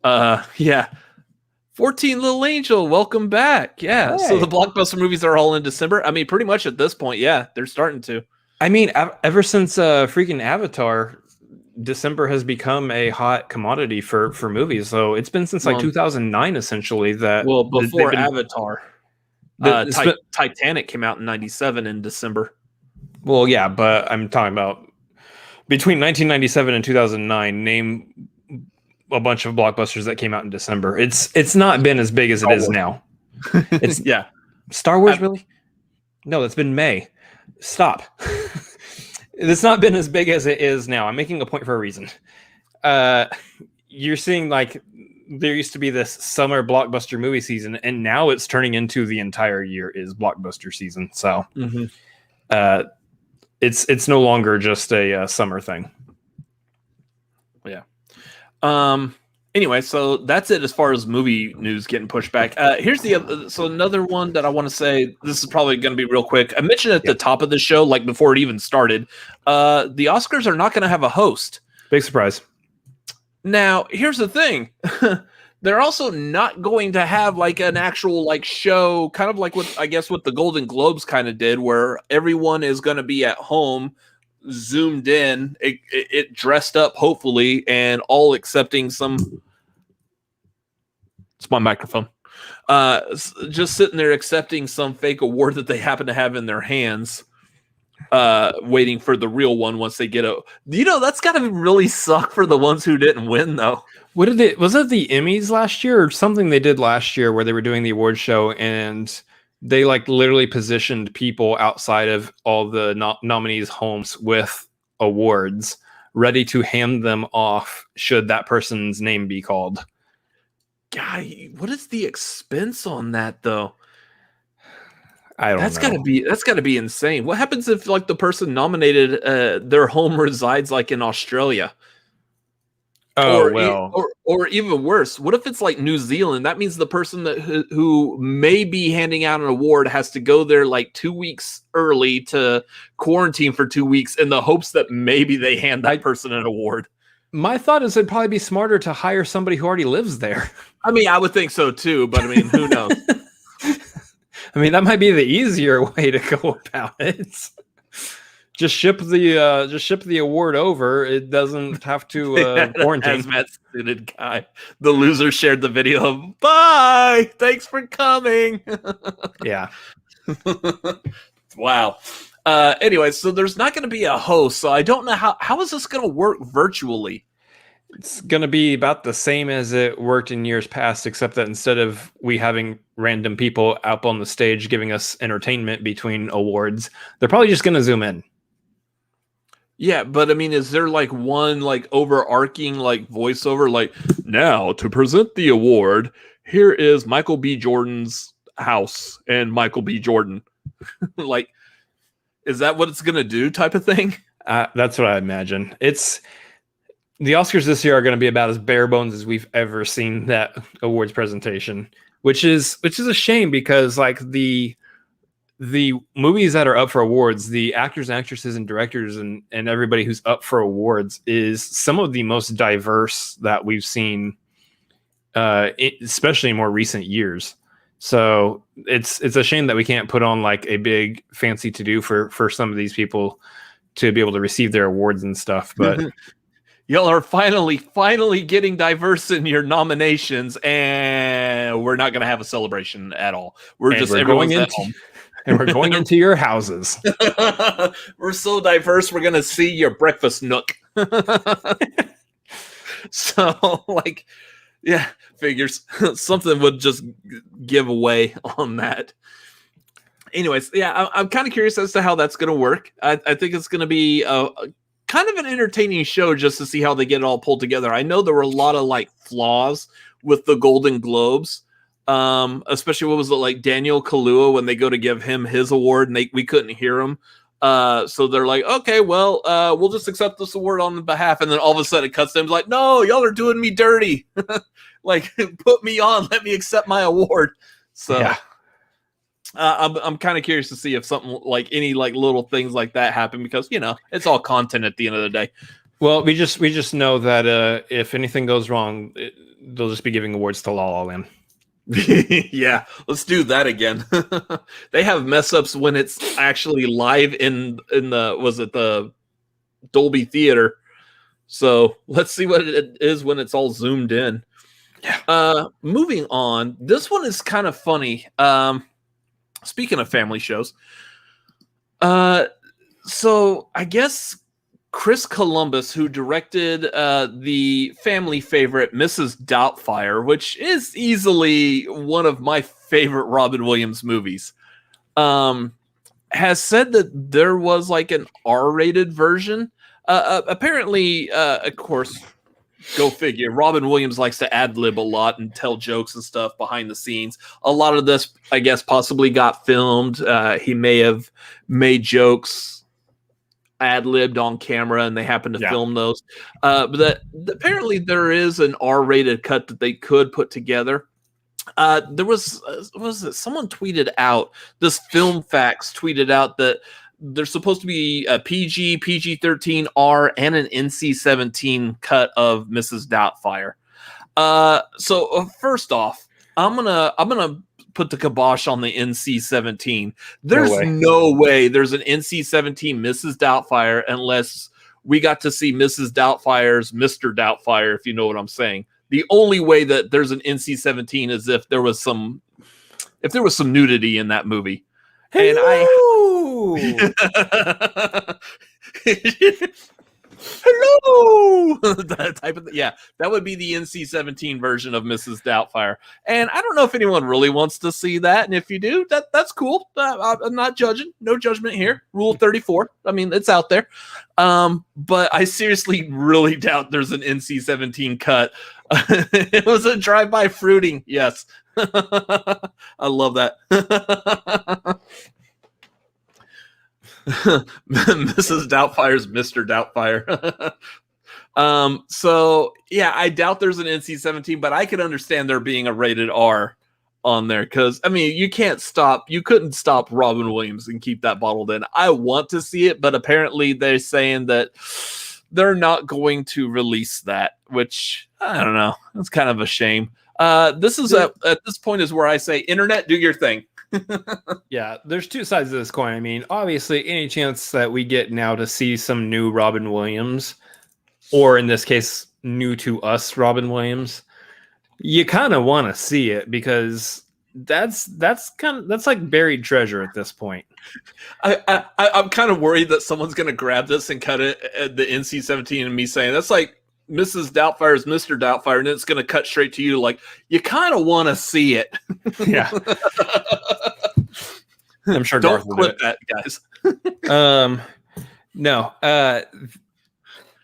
14 Little Angel, welcome back. Yeah, hey. So the blockbuster movies are all in December. I mean, pretty much at this point, yeah, they're starting to. I mean, ever since freaking Avatar, December has become a hot commodity for movies. So it's been since 2009, essentially. Before Avatar, Titanic came out in '97 in December. Well, yeah, but I'm talking about between 1997 and 2009. Name a bunch of blockbusters that came out in December. It's not been as big as it is now. It's Star Wars, really? No, that's been May. Stop. It's not been as big as it is now. I'm making a point for a reason. You're seeing there used to be this summer blockbuster movie season, and now it's turning into the entire year is blockbuster season. So it's no longer just a summer thing. Yeah. Anyway, so that's it as far as movie news getting pushed back. Here's another one that I want to say. This is probably going to be real quick. I mentioned at the top of the show, before it even started, the Oscars are not going to have a host. Big surprise. Now, here's the thing. They're also not going to have an actual show, kind of like what the Golden Globes kind of did, where everyone is going to be at home, zoomed in, it dressed up, hopefully, and all accepting some. It's my microphone. Just sitting there accepting some fake award that they happen to have in their hands, waiting for the real one once they get that's got to really suck for the ones who didn't win, though. Was it the Emmys last year or something they did last year where they were doing the award show and they literally positioned people outside of all the nominees' homes with awards ready to hand them off should that person's name be called. God, what is the expense on that though? I don't know. That's gotta be insane. What happens if the person nominated their home resides in Australia? Or even worse, what if it's New Zealand? That means the person who may be handing out an award has to go there 2 weeks early to quarantine for 2 weeks in the hopes that maybe they hand that person an award. My thought is it'd probably be smarter to hire somebody who already lives there. I mean, I would think so too, but I mean, who knows? I mean, that might be the easier way to go about it. Just ship the award over. It doesn't have to quarantine. Hazmat suited guy. The loser shared the video of bye. Thanks for coming. Yeah. Wow. Anyway, so there's not going to be a host, so I don't know how is this going to work virtually. It's going to be about the same as it worked in years past, except that instead of we having random people up on the stage giving us entertainment between awards, they're probably just going to zoom in. Yeah, but I mean, is there like one like overarching like voiceover like, now to present the award, here is Michael B. Jordan's house and Michael B. Jordan. Like, is that what it's going to do type of thing? That's what I imagine. The Oscars this year are going to be about as bare bones as we've ever seen that awards presentation, which is a shame because like the movies that are up for awards, the actors, actresses, and directors, and everybody who's up for awards is some of the most diverse that we've seen, especially in more recent years. So it's a shame that we can't put on like a big fancy to do for some of these people to be able to receive their awards and stuff. But y'all are finally getting diverse in your nominations, and we're not going to have a celebration at all. We're going at home. And we're going into your houses. We're so diverse, we're going to see your breakfast nook. So, like, yeah, figures. Something would just give away on that. Anyways, yeah, I'm kind of curious as to how that's going to work. I think it's going to be kind of an entertaining show just to see how they get it all pulled together. I know there were a lot of, like, flaws with the Golden Globes. Especially what was it like Daniel Kaluuya when they go to give him his award and we couldn't hear him. So they're like, okay, well, we'll just accept this award on the behalf. And then all of a sudden it cuts to him like, no, y'all are doing me dirty. Like, put me on, let me accept my award. So yeah. I'm kind of curious to see if something like any like little things like that happen because, you know, it's all content at the end of the day. Well, we just know that if anything goes wrong, they'll just be giving awards to La La Land. Yeah, let's do that again. They have mess ups when it's actually live in the Dolby Theater. So let's see what it is when it's all zoomed in. Yeah. Moving on, this one is kind of funny. Speaking of family shows, so I guess Chris Columbus, who directed the family favorite Mrs. Doubtfire, which is easily one of my favorite Robin Williams movies, has said that there was like an R-rated version. Apparently, of course, go figure, Robin Williams likes to ad-lib a lot and tell jokes and stuff behind the scenes. A lot of this, I guess, possibly got filmed. He may have made jokes ad-libbed on camera and they happened to film those. But apparently there is an R-rated cut that they could put together. There was someone tweeted out, this Film Facts tweeted out that there's supposed to be a PG, PG-13, R, and an NC-17 cut of Mrs. Doubtfire. So first off, I'm gonna put the kibosh on the NC-17. There's no way there's an NC-17 Mrs. Doubtfire unless we got to see Mrs. Doubtfire's Mr. Doubtfire, if you know what I'm saying. The only way that there's an NC-17 is if there was some nudity in that movie. Hello! And hello, that type of that would be the NC-17 version of Mrs. Doubtfire, and I don't know if anyone really wants to see that, and if you do, that's cool. I'm not judging, no judgment here. Rule 34, I mean, it's out there, but I seriously really doubt there's an NC-17 cut. It was a drive-by fruiting, yes. I love that. Mrs. Doubtfire's Mr. Doubtfire. So yeah, I doubt there's an NC-17, but I could understand there being a rated R on there because I mean you couldn't stop Robin Williams and keep that bottled in. I want to see it, but apparently they're saying that they're not going to release that, which I don't know. It's kind of a shame. This is at this point is where I say, internet, do your thing. Yeah, there's two sides of this coin. I mean, obviously, any chance that we get now to see some new Robin Williams, or in this case, new to us Robin Williams, you kind of want to see it because that's like buried treasure at this point. I'm kind of worried that someone's going to grab this and cut it at the NC-17 and me saying that's like Mrs. Doubtfire's Mr. Doubtfire, and it's going to cut straight to you like you kind of want to see it. Yeah. I'm sure Don't Garth will clip do it. that, guys. No.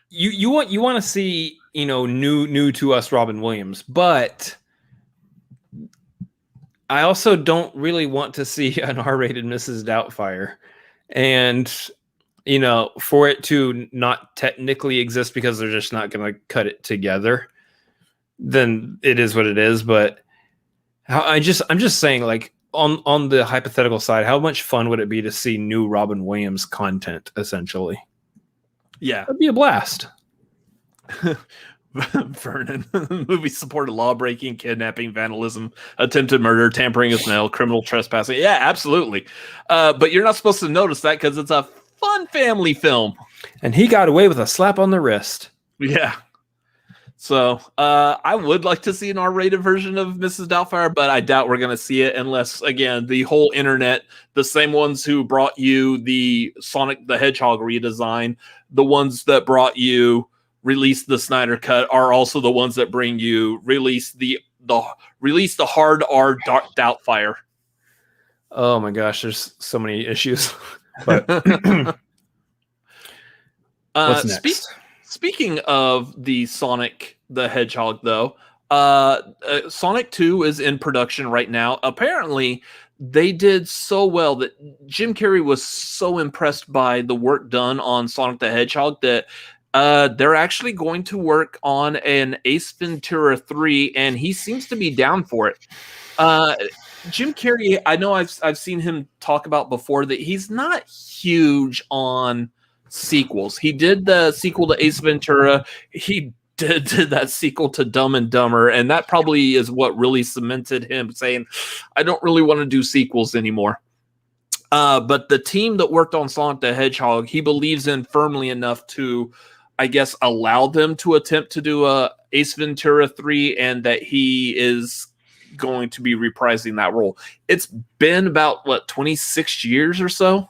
You want to see, new to us Robin Williams, but I also don't really want to see an R-rated Mrs. Doubtfire. And for it to not technically exist because they're just not going to cut it together, then it is what it is. But I'm just saying, like, on the hypothetical side, how much fun would it be to see new Robin Williams content, essentially? Yeah. That'd be a blast. Vernon, movie supported law-breaking, kidnapping, vandalism, attempted murder, tampering with mail, criminal trespassing. Yeah, absolutely. But you're not supposed to notice that because it's a fun family film. And he got away with a slap on the wrist. Yeah. So I would like to see an R-rated version of Mrs. Doubtfire, but I doubt we're going to see it unless, again, the whole internet, the same ones who brought you the Sonic the Hedgehog redesign, the ones that brought you release the Snyder Cut are also the ones that bring you release the hard R Doubtfire. Oh my gosh, there's so many issues. But what's next? Speaking of the Sonic the Hedgehog, though, Sonic 2 is in production right now. Apparently, they did so well that Jim Carrey was so impressed by the work done on Sonic the Hedgehog that they're actually going to work on an Ace Ventura 3, and he seems to be down for it. Jim Carrey, I know I've seen him talk about before that he's not huge on sequels. He did the sequel to Ace Ventura. He did that sequel to Dumb and Dumber, and that probably is what really cemented him saying, I don't really want to do sequels anymore. But the team that worked on Sonic the Hedgehog, he believes in firmly enough to, I guess, allow them to attempt to do a Ace Ventura 3, and that he is going to be reprising that role. It's been about, 26 years or so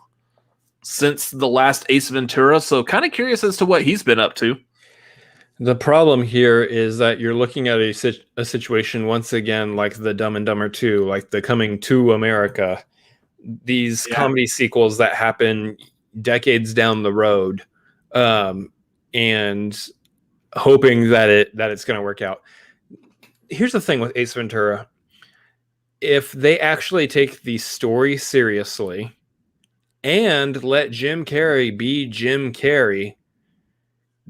since the last Ace Ventura, so kind of curious as to what he's been up to. The problem here is that you're looking at a situation, once again, like the Dumb and Dumber 2, like the Coming to America, these comedy sequels that happen decades down the road, and hoping that it's going to work out. Here's the thing with Ace Ventura. If they actually take the story seriously and let Jim Carrey be Jim Carrey,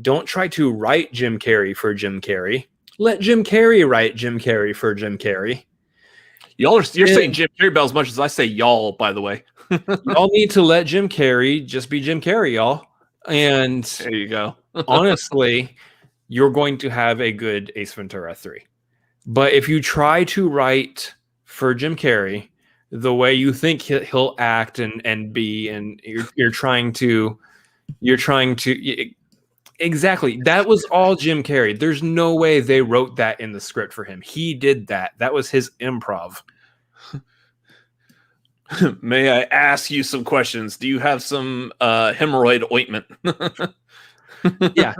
don't try to write Jim Carrey for Jim Carrey. Let Jim Carrey write Jim Carrey for Jim Carrey. You're saying Jim Carrey about as much as I say y'all, by the way. Y'all need to let Jim Carrey just be Jim Carrey, y'all. And there you go. Honestly, you're going to have a good Ace Ventura 3. But if you try to write for Jim Carrey the way you think he'll act and be, and you're trying to exactly, that was all Jim Carrey. There's no way they wrote that in the script for him. He did that. That was his improv. May I ask you some questions? Do you have some hemorrhoid ointment? Yeah.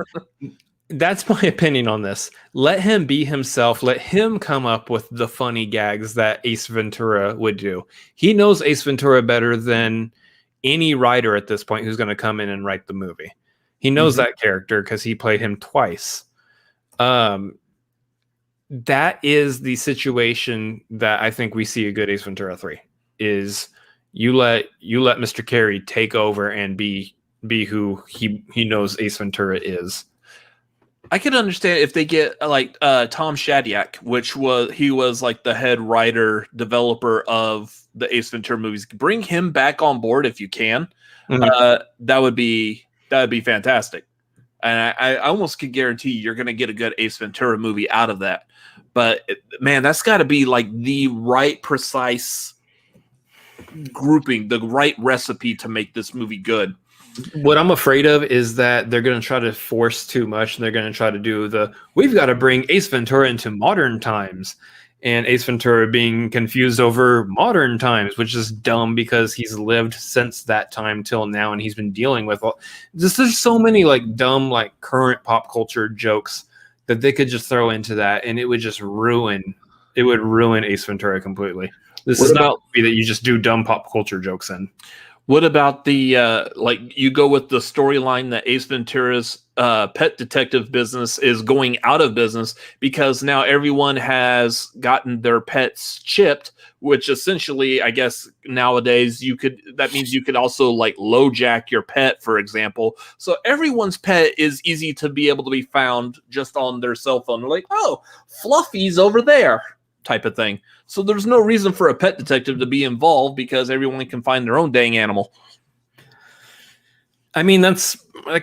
That's my opinion on this. Let him be himself. Let him come up with the funny gags that Ace Ventura would do. He knows Ace Ventura better than any writer at this point who's going to come in and write the movie. He knows that character because he played him twice. That is the situation that I think we see a good Ace Ventura 3 is you let Mr. Carrey take over and be who he knows Ace Ventura is. I could understand if they get like Tom Shadyac, he was like the head writer developer of the Ace Ventura movies. Bring him back on board if you can. Mm-hmm. That would be fantastic. And I almost could guarantee you're going to get a good Ace Ventura movie out of that. But man, that's got to be like the right precise grouping, the right recipe to make this movie good. What I'm afraid of is that they're going to try to force too much, and they're going to try to do we've got to bring Ace Ventura into modern times, and Ace Ventura being confused over modern times, which is dumb because he's lived since that time till now, and he's been dealing with there's so many like dumb like current pop culture jokes that they could just throw into that, and it would just ruin Ace Ventura completely. This is not a movie that you just do dumb pop culture jokes in. What about the like you go with the storyline that Ace Ventura's pet detective business is going out of business because now everyone has gotten their pets chipped, which essentially, I guess nowadays that means you could also like LoJack your pet, for example. So everyone's pet is easy to be able to be found just on their cell phone. They're like, oh, Fluffy's over there, type of thing. So there's no reason for a pet detective to be involved because everyone can find their own dang animal. I mean, that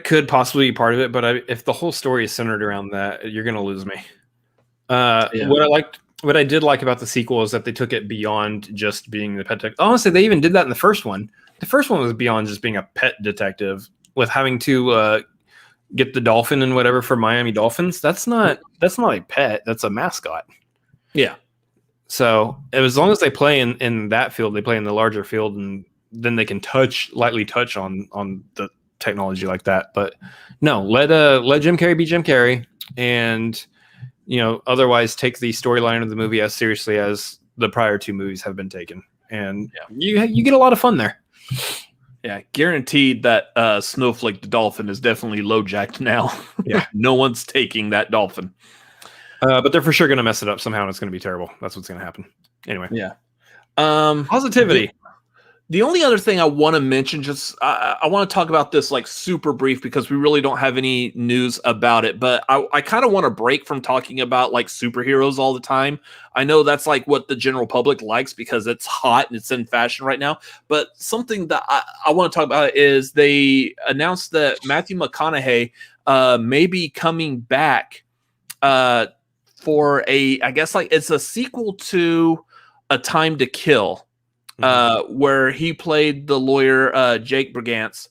could possibly be part of it, but if the whole story is centered around that, you're going to lose me. What I did like about the sequel is that they took it beyond just being the pet detective. Honestly, they even did that in the first one. The first one was beyond just being a pet detective with having to get the dolphin and whatever for Miami Dolphins. That's not a pet. That's a mascot. Yeah. So as long as they play in that field, they play in the larger field, and then they can lightly touch on the technology like that. But no, let Jim Carrey be Jim Carrey, and otherwise take the storyline of the movie as seriously as the prior two movies have been taken, and you get a lot of fun there. Yeah, guaranteed that Snowflake the dolphin is definitely LoJacked now. Yeah, no one's taking that dolphin. But they're for sure going to mess it up somehow, and it's going to be terrible. That's what's going to happen. Anyway. Yeah. Positivity. The only other thing I want to mention, I want to talk about this like super brief because we really don't have any news about it, but I kind of want to break from talking about like superheroes all the time. I know that's like what the general public likes because it's hot and it's in fashion right now, but something that I want to talk about is they announced that Matthew McConaughey may be coming back for I guess like it's a sequel to A Time to Kill, where he played the lawyer Jake Brigance.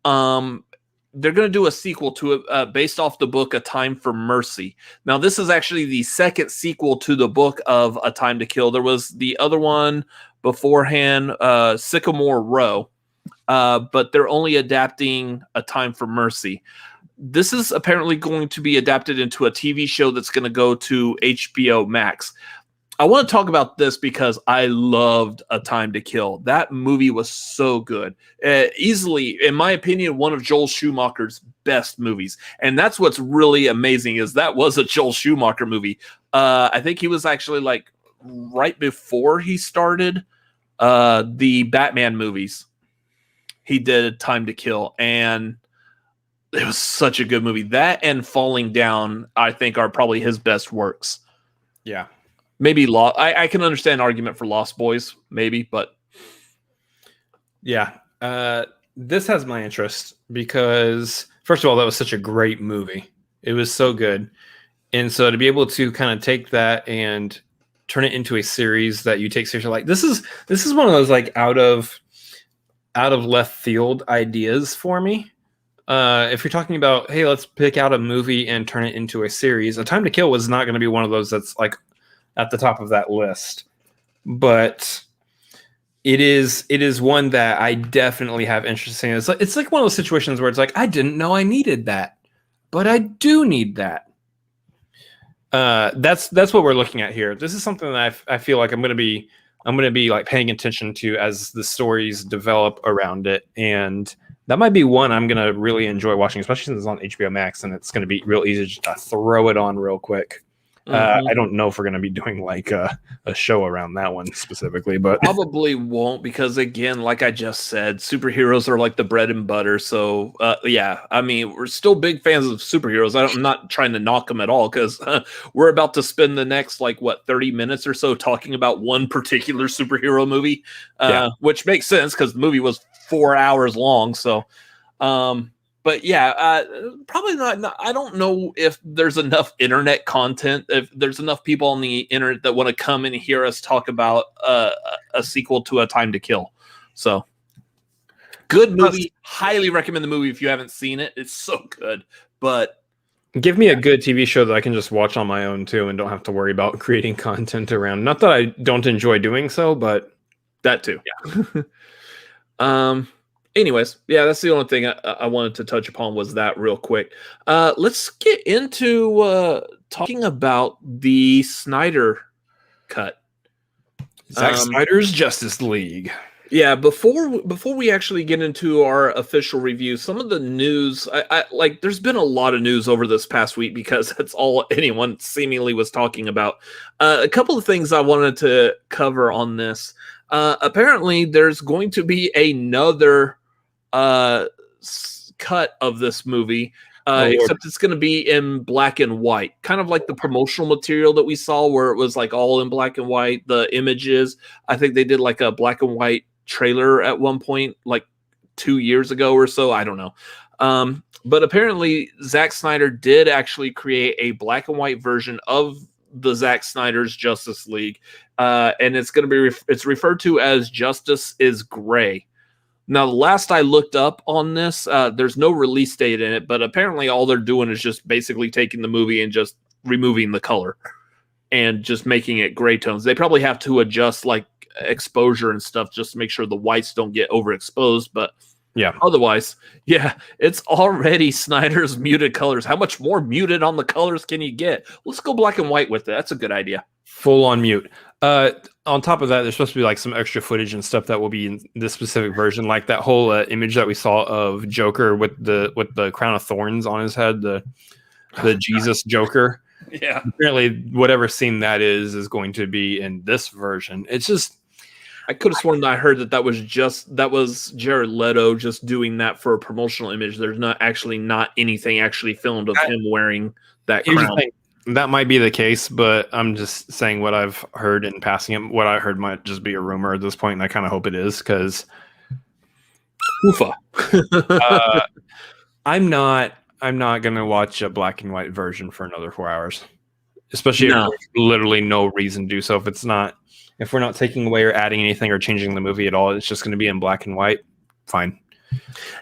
They're going to do a sequel to it based off the book A Time for Mercy. Now, this is actually the second sequel to the book of A Time to Kill. There was the other one beforehand, Sycamore Row, but they're only adapting A Time for Mercy. This is apparently going to be adapted into a TV show that's going to go to HBO Max. I want to talk about this because I loved A Time to Kill. That movie was so good. Easily, in my opinion, one of Joel Schumacher's best movies. And that's what's really amazing is that was a Joel Schumacher movie. I think he was actually like right before he started the Batman movies. He did Time to Kill, and it was such a good movie. That and Falling Down, I think, are probably his best works. Yeah. Maybe I can understand argument for Lost Boys, maybe, but yeah. This has my interest because, first of all, that was such a great movie. It was so good. And so to be able to kind of take that and turn it into a series that you take seriously, like this is one of those like out of left field ideas for me. If you're talking about, hey, let's pick out a movie and turn it into a series, A Time to Kill was not going to be one of those that's like at the top of that list. But it is one that I definitely have interest in. It's like one of those situations where it's like, I didn't know I needed that, but I do need that. That's what we're looking at here. This is something that I feel like I'm going to be like paying attention to as the stories develop around it, and that might be one I'm going to really enjoy watching, especially since it's on HBO Max and it's going to be real easy just to throw it on real quick. I don't know if we're going to be doing like a show around that one specifically, but probably won't because, again, like I just said, superheroes are like the bread and butter. So, yeah, I mean, we're still big fans of superheroes. I'm not trying to knock them at all because we're about to spend the next, 30 minutes or so talking about one particular superhero movie, which makes sense because the movie was 4 hours long. So, But yeah, probably not. I don't know if there's enough internet content, if there's enough people on the internet that want to come and hear us talk about a sequel to A Time to Kill. So, good movie. Highly recommend the movie if you haven't seen it. It's so good. But give me a good TV show that I can just watch on my own too and don't have to worry about creating content around. Not that I don't enjoy doing so, but that too. Yeah. Anyways, yeah, that's the only thing I wanted to touch upon was that real quick. Let's get into talking about the Snyder cut. Zack Snyder's Justice League. Yeah, before we actually get into our official review, some of the news, I like there's been a lot of news over this past week because that's all anyone seemingly was talking about. A couple of things I wanted to cover on this. Apparently, there's going to be another cut of this movie, except it's going to be in black and white, kind of like the promotional material that we saw where it was like all in black and white. The images, I think they did like a black and white trailer at one point, like 2 years ago or so. I don't know. But apparently Zack Snyder did actually create a black and white version of the Zack Snyder's Justice League. And it's going to be, it's referred to as Justice is Gray. Now, the last I looked up on this, there's no release date in it, but apparently all they're doing is just basically taking the movie and just removing the color and just making it gray tones. They probably have to adjust like exposure and stuff just to make sure the whites don't get overexposed, but yeah, otherwise, yeah, it's already Snyder's muted colors. How much more muted on the colors can you get? Let's go black and white with it. That's a good idea. Full on mute. On top of that, there's supposed to be like some extra footage and stuff that will be in this specific version, like that whole image that we saw of Joker with the crown of thorns on his head, the Jesus Joker. Yeah. Apparently, whatever scene that is going to be in this version. It's just, I could have sworn that I heard that was Jared Leto just doing that for a promotional image. There's not anything actually filmed of him wearing that crown. That might be the case, but I'm just saying what I've heard in passing. What I heard might just be a rumor at this point, and I kind of hope it is because Oofa. I'm not gonna watch a black and white version for another 4 hours, especially if there's literally no reason to do so. If we're not taking away or adding anything or changing the movie at all, it's just going to be in black and white. Fine.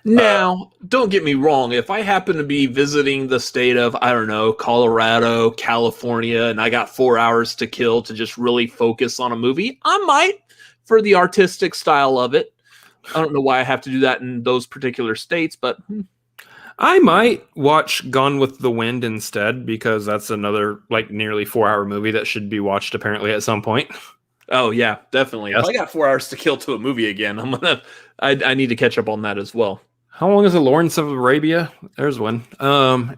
Now, don't get me wrong. If I happen to be visiting the state of, I don't know, Colorado, California, and I got 4 hours to kill to just really focus on a movie, I might for the artistic style of it. I don't know why I have to do that in those particular states, but I might watch Gone with the Wind instead because that's another like nearly 4 hour movie that should be watched apparently at some point. Oh yeah, definitely. Yes. If I got 4 hours to kill to a movie again, I need to catch up on that as well. How long is it? Lawrence of Arabia? There's one.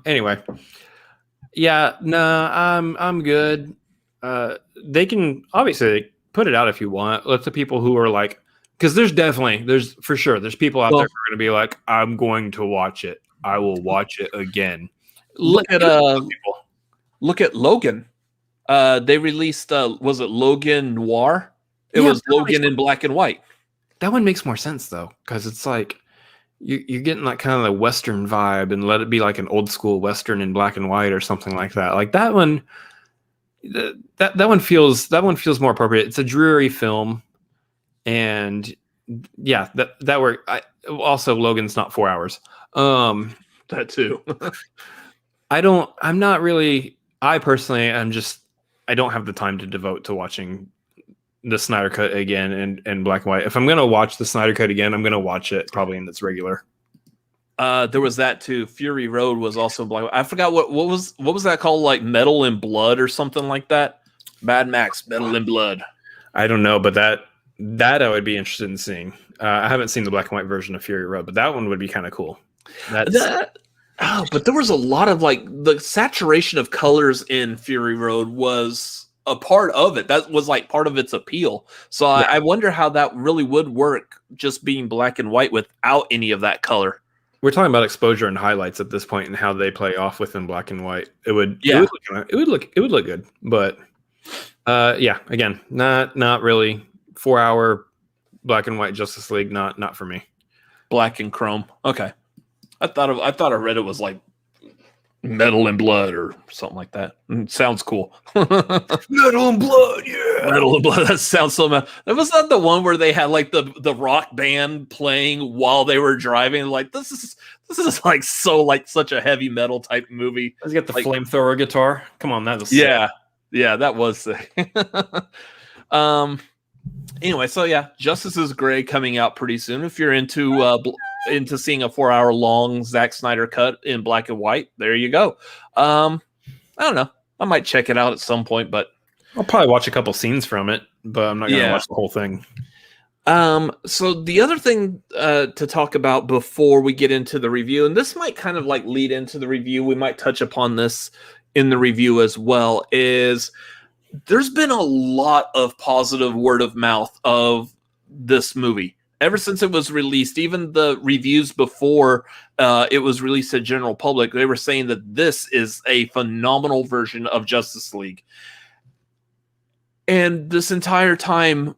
Anyway. Yeah, I'm good. They can obviously put it out if you want. Let the people who are like, because there's for sure, there's people out there who are gonna be like, I'm going to watch it. I will watch it again. Look at Logan. They released was it Logan Noir? It was Logan in black and white. That one makes more sense though, because it's like you're getting that kind of the Western vibe, and let it be like an old school Western in black and white or something like that. Like that one, that one feels more appropriate. It's a dreary film, and yeah, that worked. Also, Logan's not 4 hours. That too. I don't have the time to devote to watching the Snyder Cut again in black and white. If I'm going to watch the Snyder Cut again, I'm going to watch it probably in its regular. There was that too. Fury Road was also black. I forgot what was that called? Like Metal in Blood or something like that. Mad Max Metal in Blood. I don't know, but that I would be interested in seeing. I haven't seen the black and white version of Fury Road, but that one would be kind of cool. But there was a lot of like the saturation of colors in Fury Road was a part of it. That was like part of its appeal. So yeah. I wonder how that really would work just being black and white without any of that color. We're talking about exposure and highlights at this point and how they play off within black and white. It would look good, but again, not really 4 hour black and white Justice League. Not for me. Black and chrome. Okay. I thought I read it was like Metal and Blood or something like that. Sounds cool. Metal and Blood, yeah. Metal and Blood. That sounds so mad. That was not the one where they had like the rock band playing while they were driving. Like this is like so like such a heavy metal type movie. Let's get the flamethrower guitar. Come on, that was sick. Yeah, that was sick. Anyway, so yeah, Justice is Gray coming out pretty soon. If you're into seeing a 4-hour long Zack Snyder cut in black and white, there you go. I don't know. I might check it out at some point, but I'll probably watch a couple scenes from it, but I'm not going to watch the whole thing. So the other thing to talk about before we get into the review, and this might kind of like lead into the review, we might touch upon this in the review as well, is there's been a lot of positive word of mouth of this movie ever since it was released. Even the reviews before it was released to general public, they were saying that this is a phenomenal version of Justice League. And this entire time,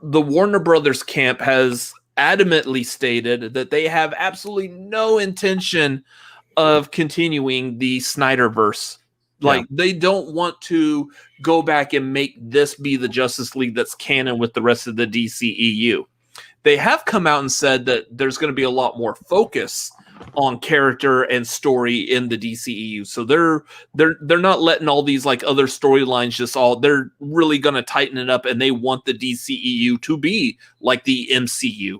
the Warner Brothers camp has adamantly stated that they have absolutely no intention of continuing the Snyderverse. Like, they don't want to go back and make this be the Justice League that's canon with the rest of the DCEU. They have come out and said that there's going to be a lot more focus on character and story in the DCEU. So they're not letting all these like other storylines they're really going to tighten it up, and they want the DCEU to be like the MCU,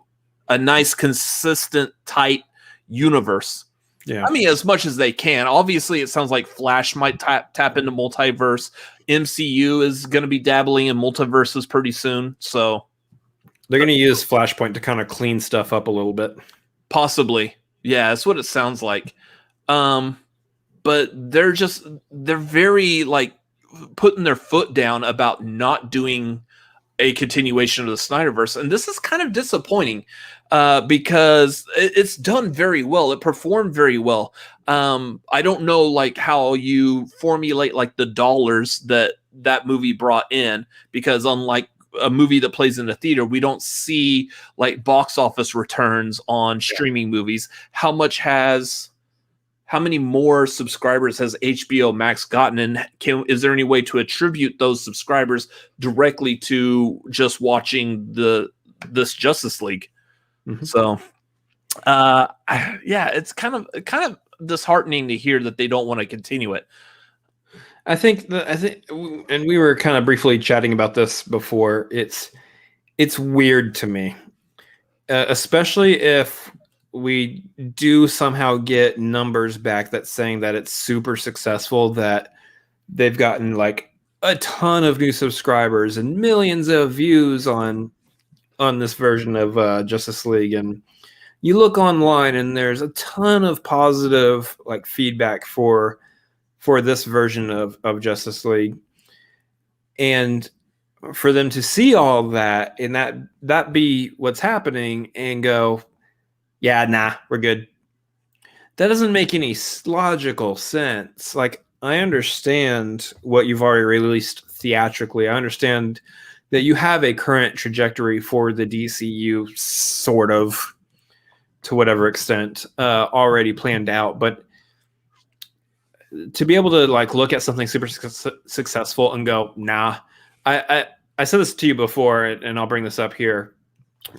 a nice, consistent, tight universe. Yeah. I mean, as much as they can. Obviously, it sounds like Flash might tap into multiverse. MCU is going to be dabbling in multiverses pretty soon. So they're going to use Flashpoint to kind of clean stuff up a little bit. Possibly. Yeah, that's what it sounds like. But they're very like putting their foot down about not doing a continuation of the Snyderverse. And this is kind of disappointing because it's done very well. It performed very well. I don't know like how you formulate like the dollars that movie brought in, because unlike a movie that plays in a theater, we don't see like box office returns on streaming movies. How many more subscribers has HBO Max gotten, and is there any way to attribute those subscribers directly to just watching this Justice League? Mm-hmm. So it's kind of disheartening to hear that they don't want to continue it. I think, and we were kind of briefly chatting about this before. It's weird to me, especially if we do somehow get numbers back that's saying that it's super successful, that they've gotten like a ton of new subscribers and millions of views on this version of Justice League. And you look online and there's a ton of positive like feedback for this version of Justice League, and for them to see all that and that be what's happening and go, yeah, nah, we're good. That doesn't make any logical sense. Like, I understand what you've already released theatrically. I understand that you have a current trajectory for the DCU, sort of, to whatever extent, already planned out, but to be able to like look at something super successful and go, nah. I said this to you before, and I'll bring this up here.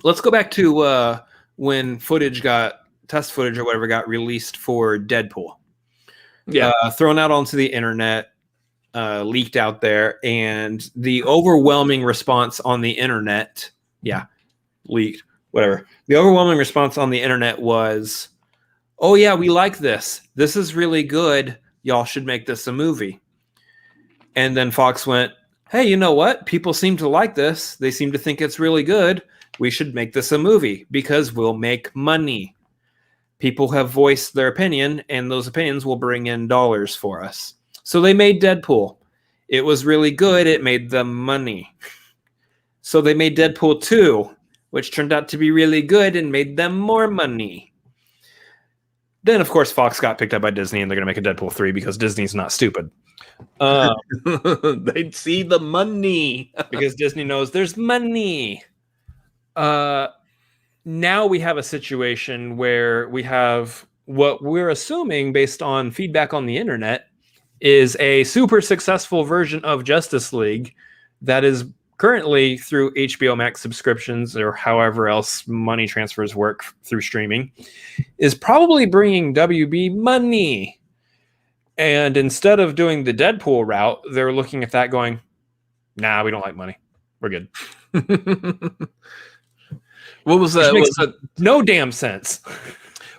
Let's go back to when test footage or whatever got released for Deadpool. Yeah, thrown out onto the internet, leaked out there, and the overwhelming response on the internet, leaked, whatever. The overwhelming response on the internet was, oh yeah, we like this. This is really good. Y'all should make this a movie. And then Fox went, hey, you know what? People seem to like this. They seem to think it's really good. We should make this a movie because we'll make money. People have voiced their opinion, and those opinions will bring in dollars for us. So they made Deadpool. It was really good. It made them money. So they made Deadpool 2, which turned out to be really good and made them more money. Then, of course, Fox got picked up by Disney, and they're going to make a Deadpool 3 because Disney's not stupid. They'd see the money. Because Disney knows there's money. Now we have a situation where we have what we're assuming based on feedback on the internet is a super successful version of Justice League that is currently through HBO Max subscriptions or however else money transfers work through streaming, is probably bringing WB money. And instead of doing the Deadpool route, they're looking at that going, nah, we don't like money. We're good. What was that? Was that no damn sense?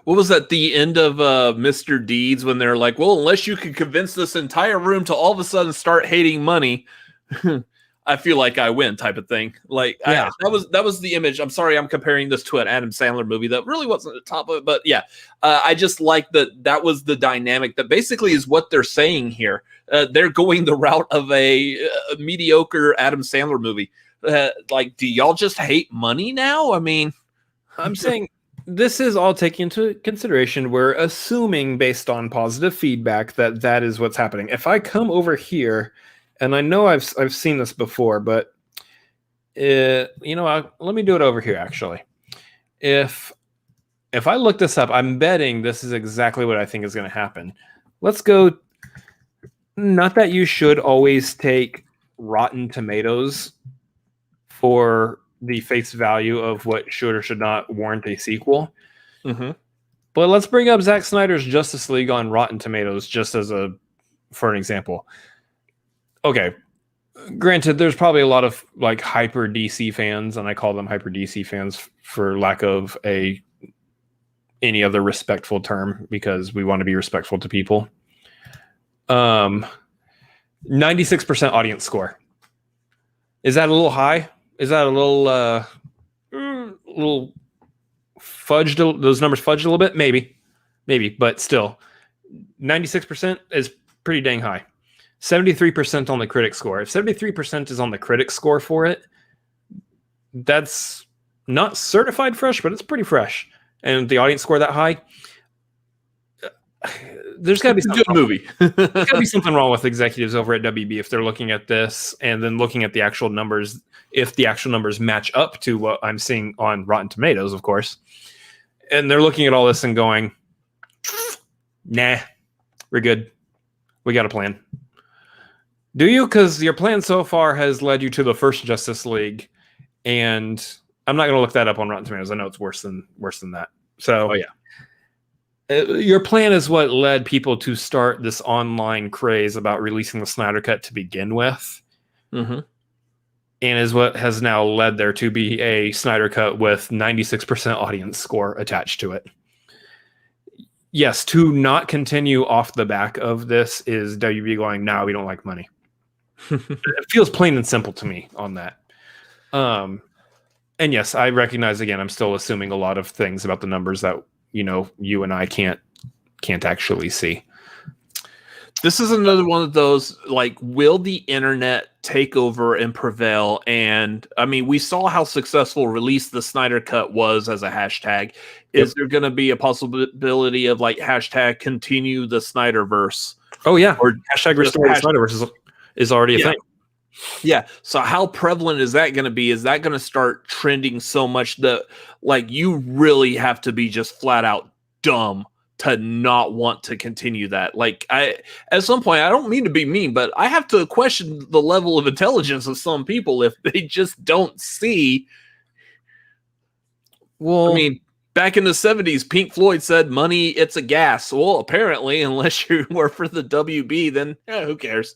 What was that? The end of Mr. Deeds when they're like, well, unless you can convince this entire room to all of a sudden start hating money, I feel like I win, type of thing. Like, yeah, that was the image. I'm sorry, I'm comparing this to an Adam Sandler movie that really wasn't the top of it, but yeah, I just like that was the dynamic that basically is what they're saying here. They're going the route of a mediocre Adam Sandler movie. Like, do y'all just hate money now? I mean, I'm saying this is all taken into consideration. We're assuming based on positive feedback that is what's happening. If I come over here, and I know I've seen this before, but let me do it over here. Actually, if I look this up, I'm betting this is exactly what I think is going to happen. Let's go. Not that you should always take Rotten Tomatoes for the face value of what should or should not warrant a sequel. Mm-hmm. But let's bring up Zack Snyder's Justice League on Rotten Tomatoes just for an example. Okay, granted, there's probably a lot of like hyper DC fans, and I call them hyper DC fans for lack of any other respectful term, because we want to be respectful to people. 96% audience score. Is that a little high? Is that a little fudged? Those numbers fudged a little bit? Maybe, but still, 96% is pretty dang high. 73% on the critic score. If 73% is on the critic score for it, that's not certified fresh, but it's pretty fresh. And the audience score that high, there's got to be a good movie. There's got to be something wrong with executives over at WB if they're looking at this and then looking at the actual numbers. If the actual numbers match up to what I'm seeing on Rotten Tomatoes, of course, and they're looking at all this and going, nah, we're good. We got a plan. Do you? Because your plan so far has led you to the first Justice League, and I'm not going to look that up on Rotten Tomatoes. I know it's worse than that. So, your plan is what led people to start this online craze about releasing the Snyder Cut to begin with, and is what has now led there to be a Snyder Cut with 96% audience score attached to it. Yes, to not continue off the back of this is WB going, no, we don't like money. It feels plain and simple to me on that. And yes, I recognize, again, I'm still assuming a lot of things about the numbers that, you and I can't actually see. This is another one of those, like, will the internet take over and prevail? And I mean, we saw how successful Release the Snyder Cut was as a hashtag. Is there going to be a possibility of like hashtag continue the Snyderverse? Oh yeah. Or hashtag restore the Snyderverse is already a thing. Yeah. So how prevalent is that going to be? Is that going to start trending so much that like you really have to be just flat out dumb to not want to continue that? Like, at some point, I don't mean to be mean, but I have to question the level of intelligence of some people if they just don't see. Well, I mean, back in the 70s, Pink Floyd said, money, it's a gas. Well, apparently, unless you work for the WB, then who cares?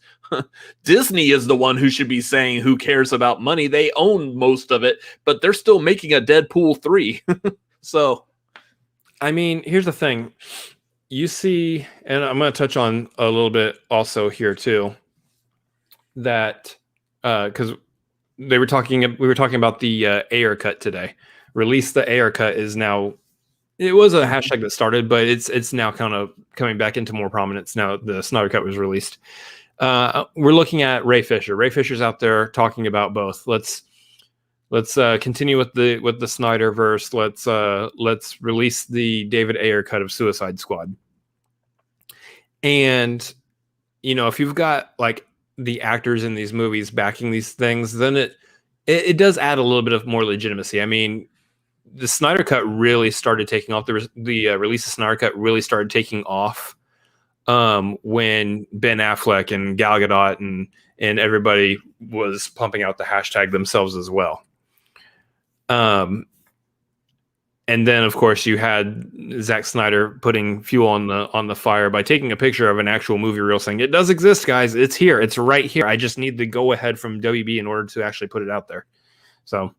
Disney is the one who should be saying who cares about money. They own most of it, but they're still making a Deadpool 3. So, I mean, here's the thing. You see, and I'm going to touch on a little bit also here too, that because we were talking about the Ayer cut today. Release the Ayer cut is now, it was a hashtag that started, but it's now kind of coming back into more prominence now the Snyder Cut was released. We're looking at Ray Fisher. Ray Fisher's out there talking about both. Let's continue with the Snyderverse. Let's release the David Ayer cut of Suicide Squad. And if you've got like the actors in these movies backing these things, then it does add a little bit of more legitimacy. I mean, the Snyder Cut really started taking off. The release of Snyder Cut really started taking off when Ben Affleck and Gal Gadot and everybody was pumping out the hashtag themselves as well. And then, of course, you had Zack Snyder putting fuel on the fire by taking a picture of an actual movie reel, saying it does exist, guys. It's here. It's right here. I just need the go ahead from WB in order to actually put it out there. So,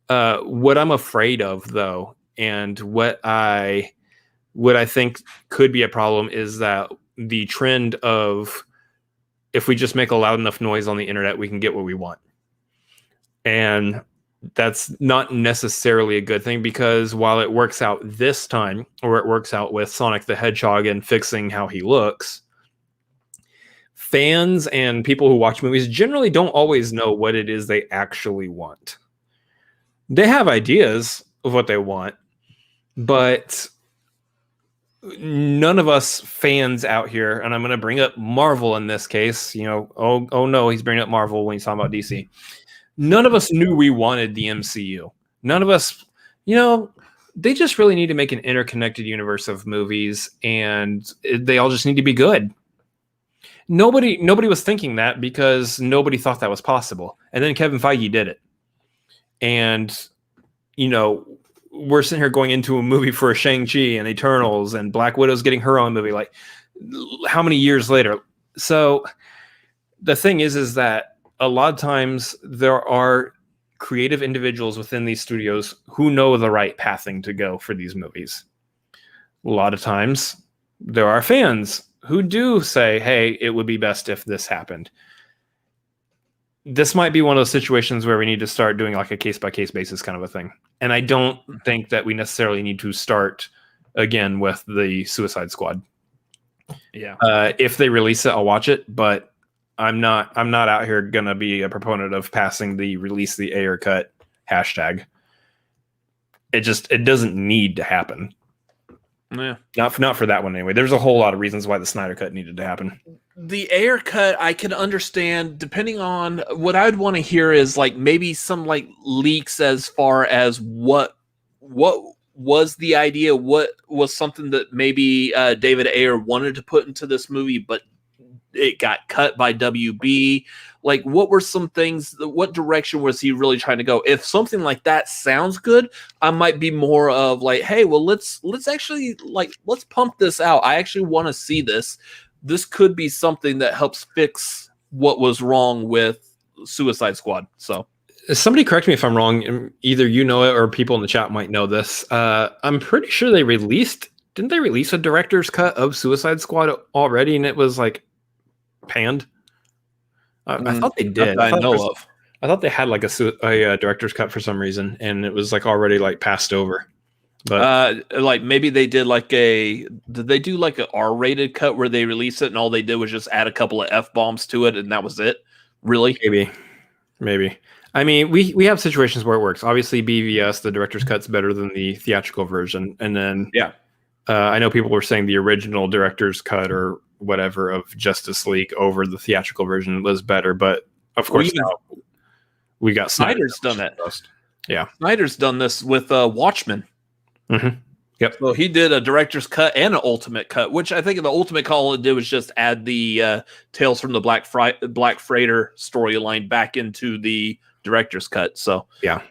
what I'm afraid of, though, and what I think could be a problem is that the trend of if we just make a loud enough noise on the internet, we can get what we want. And that's not necessarily a good thing, because while it works out this time, or it works out with Sonic the Hedgehog and fixing how he looks, fans and people who watch movies generally don't always know what it is they actually want. They have ideas of what they want, but none of us fans out here, and I'm going to bring up Marvel in this case, oh no, he's bringing up Marvel when he's talking about DC. None of us knew we wanted the MCU. None of us, they just really need to make an interconnected universe of movies, and they all just need to be good. Nobody was thinking that, because nobody thought that was possible. And then Kevin Feige did it. And, we're sitting here going into a movie for Shang Chi and Eternals, and Black Widow's getting her own movie. Like, how many years later? So the thing is that a lot of times there are creative individuals within these studios who know the right pathing to go for these movies. A lot of times there are fans who do say, hey, it would be best if this happened. This might be one of those situations where we need to start doing like a case-by-case basis kind of a thing. And I don't think that we necessarily need to start again with the Suicide Squad. Yeah. If they release it, I'll watch it, but I'm not out here gonna be a proponent of passing the release the Ayer cut hashtag. It doesn't need to happen. Yeah. Not for that one anyway. There's a whole lot of reasons why the Snyder Cut needed to happen. The Ayer cut, I can understand, depending on what I'd want to hear is like maybe some like leaks as far as what was the idea, what was something that maybe David Ayer wanted to put into this movie, but it got cut by WB. Like, what were some things, what direction was he really trying to go? If something like that sounds good, I might be more of like, hey, well, let's actually let's pump this out. I actually want to see this. This could be something that helps fix what was wrong with Suicide Squad. So somebody correct me if I'm wrong. Either you know it or people in the chat might know this. I'm pretty sure didn't they release a director's cut of Suicide Squad already? And it was like panned. I thought they did. I thought they had like a director's cut for some reason, and it was like already like passed over. But like maybe they did did they do like an R-rated cut where they released it and all they did was just add a couple of F-bombs to it and that was it? Really? Maybe. I mean, we have situations where it works. Obviously, BVS, the director's cut's better than the theatrical version, and then I know people were saying the original director's cut or whatever of Justice League over the theatrical version was better, but of course now we got Snyder's done it. Yeah, Snyder's done this with Watchmen. Mm-hmm. Yep. So he did a director's cut and an ultimate cut, which I think the ultimate cut all it did was just add the Tales from the Black Freighter storyline back into the director's cut. So yeah.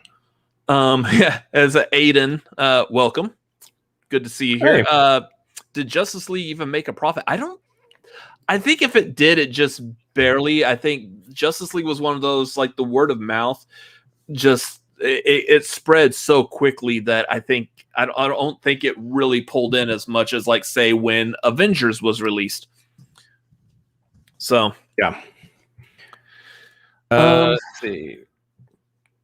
As Aiden, welcome. Good to see you here. Hey. Did Justice League even make a profit? I think if it did, it just barely. I think Justice League was one of those, like the word of mouth, just it spread so quickly that I don't think it really pulled in as much as like say when Avengers was released. So yeah. Let's see.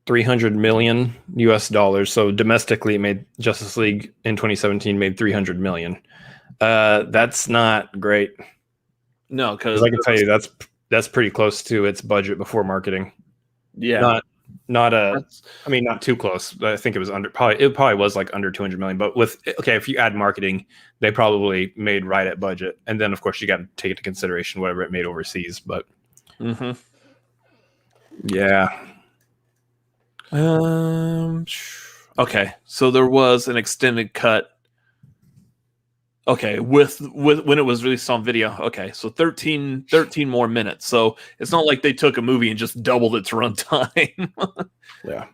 $300 million US. So domestically, it made Justice League in 2017 made $300 million. That's not great. No, because I can tell you that's pretty close to its budget before marketing. Yeah, not too close. I think it was it probably was like under 200 million. But if you add marketing, they probably made right at budget. And then of course you got to take into consideration whatever it made overseas. But yeah. Okay, so there was an extended cut. Okay, with when it was released on video. Okay, so 13 more minutes. So it's not like they took a movie and just doubled its runtime. Yeah.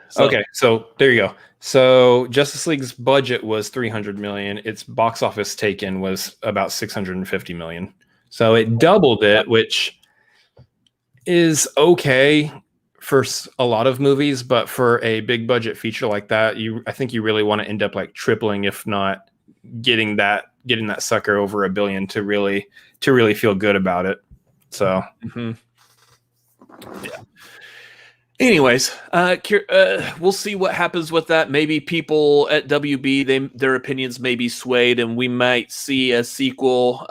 So, Okay, so there you go. So Justice League's budget was 300 million. Its box office take-in was about 650 million. So it doubled it, which is okay for a lot of movies, but for a big budget feature like that, I think you really want to end up like tripling, if not getting that sucker over $1 billion to really feel good about it. So yeah. Anyways, we'll see what happens with that. Maybe people at WB, their opinions may be swayed, and we might see a sequel.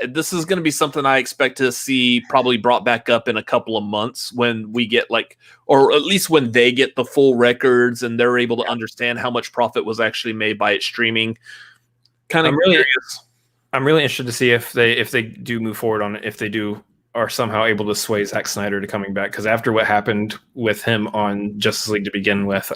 This is going to be something I expect to see probably brought back up in a couple of months when we get or at least when they get the full records and they're able to understand how much profit was actually made by it streaming. Kind of curious. I'm really interested to see if they do move forward on it, if they are somehow able to sway Zack Snyder to coming back, because after what happened with him on Justice League to begin with,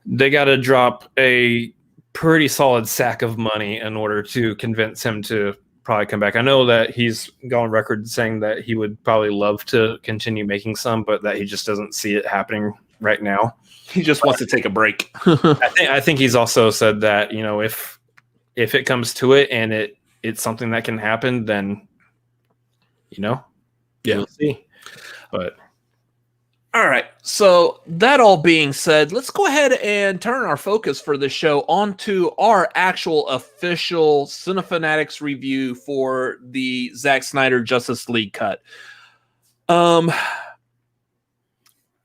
they got to drop a pretty solid sack of money in order to convince him to probably come back. I know that he's gone on record saying that he would probably love to continue making some, but that he just doesn't see it happening right now. He just wants to take a break. I think he's also said that, if it comes to it and it's something that can happen, then we'll see. But all right. So that all being said, let's go ahead and turn our focus for the show onto our actual official Cinefanatics review for the Zack Snyder Justice League cut. I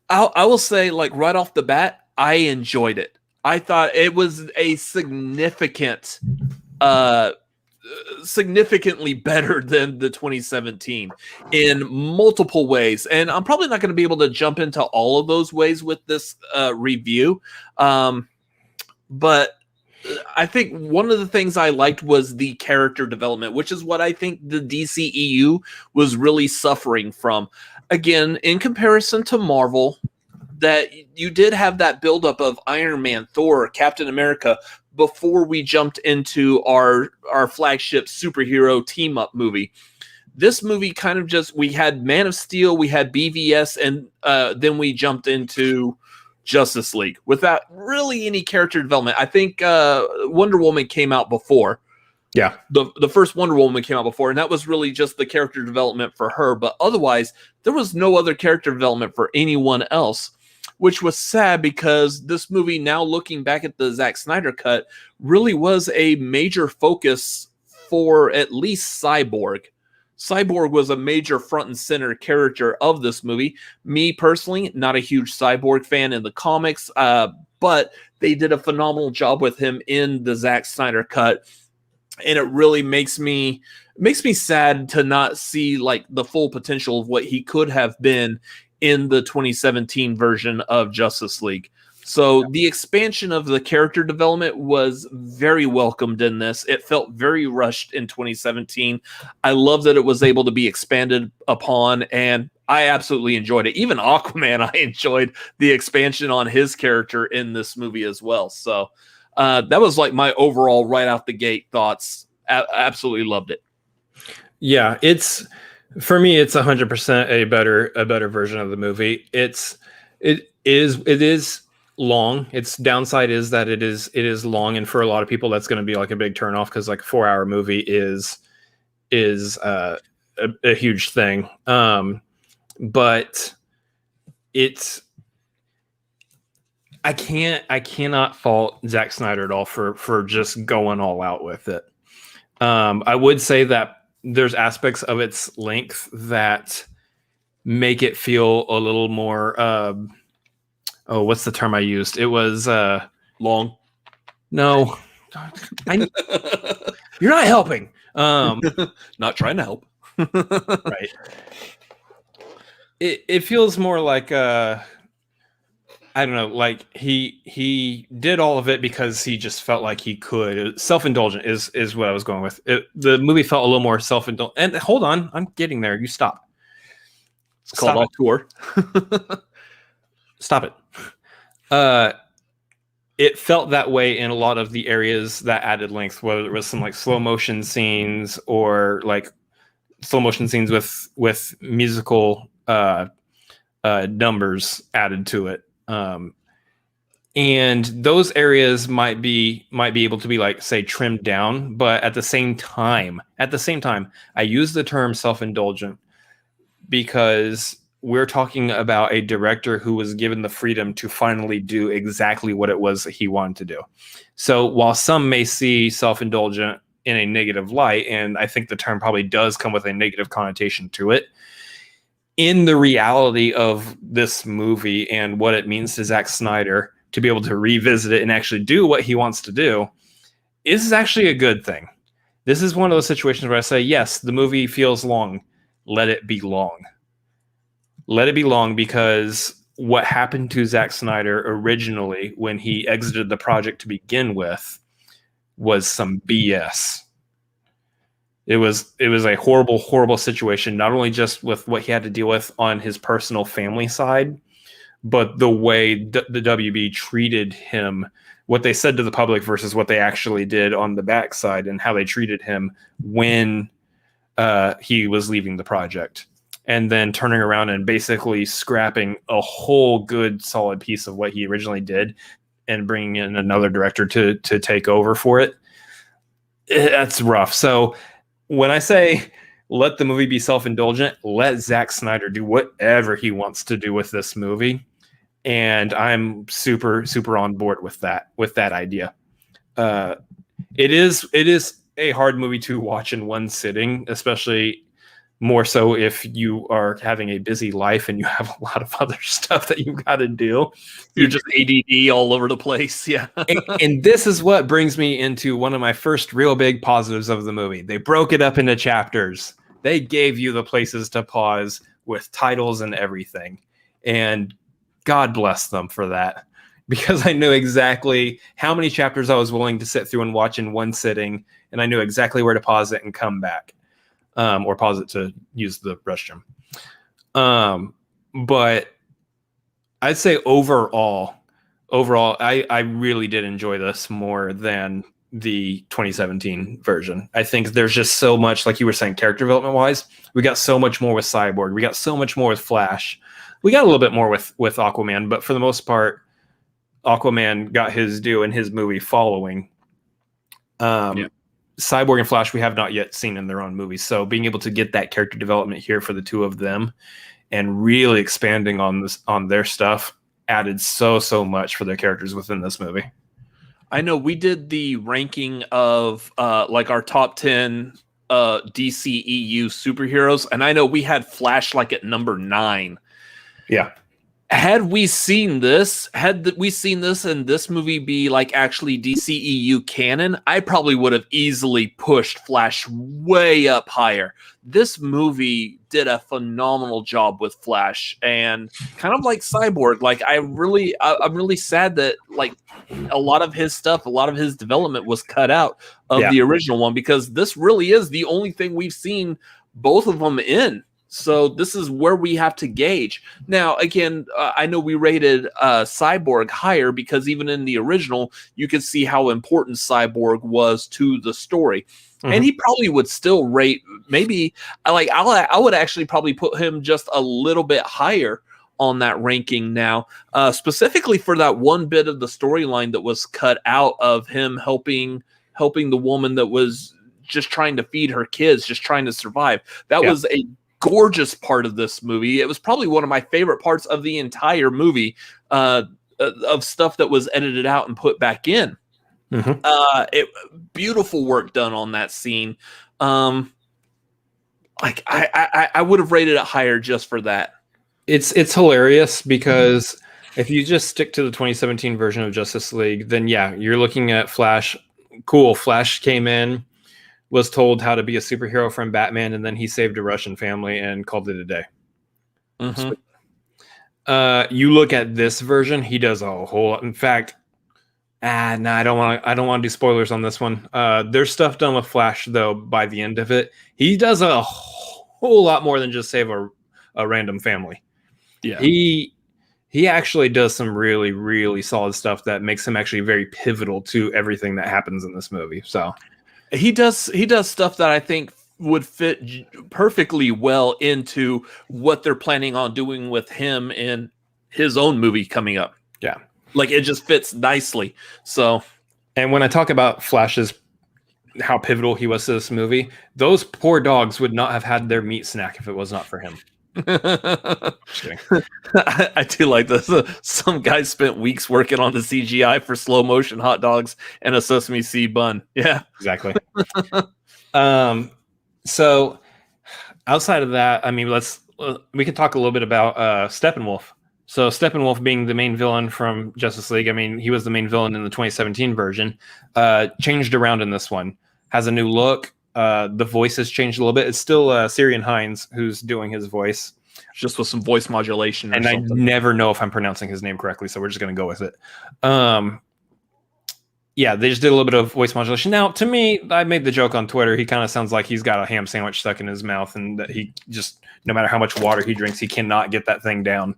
will say, right off the bat, I enjoyed it. I thought it was a significantly better than the 2017 in multiple ways, and I'm probably not going to be able to jump into all of those ways with this review, but I think one of the things I liked was the character development, which is what I think the DCEU was really suffering from. Again, in comparison to Marvel, that you did have that buildup of Iron Man, Thor, Captain America before we jumped into our flagship superhero team-up movie. This movie kind of we had Man of Steel, we had BVS, and then we jumped into Justice League without really any character development. I think Wonder Woman came out before. Yeah. The first Wonder Woman came out before, and that was really just the character development for her. But otherwise, there was no other character development for anyone else, which was sad because this movie, now looking back at the Zack Snyder cut, really was a major focus for at least Cyborg. Cyborg was a major front and center character of this movie. Me personally, not a huge Cyborg fan in the comics, but they did a phenomenal job with him in the Zack Snyder cut. And it really makes me sad to not see the full potential of what he could have been in the 2017 version of Justice League. So the expansion of the character development was very welcomed in this. It felt very rushed in 2017. I love that it was able to be expanded upon, and I absolutely enjoyed it. Even Aquaman, I enjoyed the expansion on his character in this movie as well. So that was my overall right out the gate thoughts. Absolutely loved it. Yeah, for me, it's 100% a better version of the movie. It is long. Its downside is that it is long, and for a lot of people, that's going to be a big turnoff because a 4-hour movie is a huge thing. But I cannot fault Zack Snyder at all for just going all out with it. I would say that there's aspects of its length that make it feel a little more what's the term I used? It was long. No. You're not helping. Not trying to help. Right. It feels more like I don't know, he did all of it because he just felt like he could. Self-indulgent is what I was going with. The movie felt a little more self-indulgent. And hold on, I'm getting there. You stop. It's called Auteur. Stop it. it felt that way in a lot of the areas that added length, whether it was some like slow motion scenes or like slow motion scenes with musical numbers added to it. And those areas might be able to be like, say, trimmed down, but at the same time, I use the term self-indulgent because we're talking about a director who was given the freedom to finally do exactly what it was that he wanted to do. So while some may see self-indulgent in a negative light, and I think the term probably does come with a negative connotation to it, in the reality of this movie and what it means to Zack Snyder to be able to revisit it and actually do what he wants to do, this is actually a good thing. This is one of those situations where I say, yes, the movie feels long. Let it be long. Let it be long, because what happened to Zack Snyder originally when he exited the project to begin with was some BS. It was a horrible, horrible situation, not only just with what he had to deal with on his personal family side, but the way the WB treated him, what they said to the public versus what they actually did on the backside, and how they treated him when he was leaving the project. And then turning around and basically scrapping a whole good solid piece of what he originally did and bringing in another director to take over for it. That's rough. So when I say let the movie be self-indulgent, let Zack Snyder do whatever he wants to do with this movie. And I'm super, super on board with that idea. It is a hard movie to watch in one sitting, especially more so if you are having a busy life and you have a lot of other stuff that you've got to do. You're just ADD all over the place. Yeah. and this is what brings me into one of my first real big positives of the movie. They broke it up into chapters. They gave you the places to pause with titles and everything. And God bless them for that, because I knew exactly how many chapters I was willing to sit through and watch in one sitting. And I knew exactly where to pause it and come back. Or pause it to use the restroom. But I'd say overall, I really did enjoy this more than the 2017 version. I think there's just so much, like you were saying, character development wise, we got so much more with Cyborg. We got so much more with Flash. We got a little bit more with Aquaman, but for the most part, Aquaman got his due in his movie following. Yeah. Cyborg and Flash we have not yet seen in their own movies, so being able to get that character development here for the two of them and really expanding on their stuff added so much for their characters within this movie. I know we did the ranking of like our top 10 DCEU superheroes, and I know we had Flash like at number 9. Yeah. Had we seen this and this movie be like actually DCEU canon, I probably would have easily pushed Flash way up higher. This movie did a phenomenal job with Flash, and kind of like Cyborg. Like I'm really sad that like a lot of his stuff, a lot of his development was cut out of the original one, because this really is the only thing we've seen both of them in. So this is where we have to gauge. Now, again, I know we rated Cyborg higher because even in the original, you could see how important Cyborg was to the story. Mm-hmm. And he probably would still rate, maybe, like I would actually probably put him just a little bit higher on that ranking now, specifically for that one bit of the storyline that was cut out of him helping the woman that was just trying to feed her kids, just trying to survive. That was a gorgeous part of this movie. It was probably one of my favorite parts of the entire movie, of stuff that was edited out and put back in. Mm-hmm. Beautiful work done on that scene. Like I would have rated it higher just for that. It's hilarious because if you just stick to the 2017 version of Justice League, then you're looking at Flash. Cool. Flash came in, was told how to be a superhero from Batman, and then he saved a Russian family and called it a day. Mm-hmm. You look at this version, he does a whole lot. In fact, I don't want to do spoilers on this one. There's stuff done with Flash, though, by the end of it. He does a whole lot more than just save a random family. Yeah. he actually does some really, really solid stuff that makes him actually very pivotal to everything that happens in this movie. So He does stuff that I think would fit perfectly well into what they're planning on doing with him in his own movie coming up. yeah. Like, it just fits nicely. So, And when I talk about Flash's, how pivotal he was to this movie, those poor dogs would not have had their meat snack if it was not for him. Just kidding. I do like this. Some guy spent weeks working on the CGI for slow motion hot dogs and a sesame seed bun. Yeah, Exactly. So outside of that, I mean, we can talk a little bit about Steppenwolf. So Steppenwolf being the main villain from Justice League. I mean, he was the main villain in the 2017 version. Changed around in this one. Has a new look. The voice has changed a little bit. It's still Syrian Hines who's doing his voice, just with some voice modulation. And I never know if I'm pronouncing his name correctly, so we're just going to go with it. Yeah, they just did a little bit of voice modulation. Now, to me, I made the joke on Twitter. He kind of sounds like he's got a ham sandwich stuck in his mouth, and that he just, no matter how much water he drinks, he cannot get that thing down.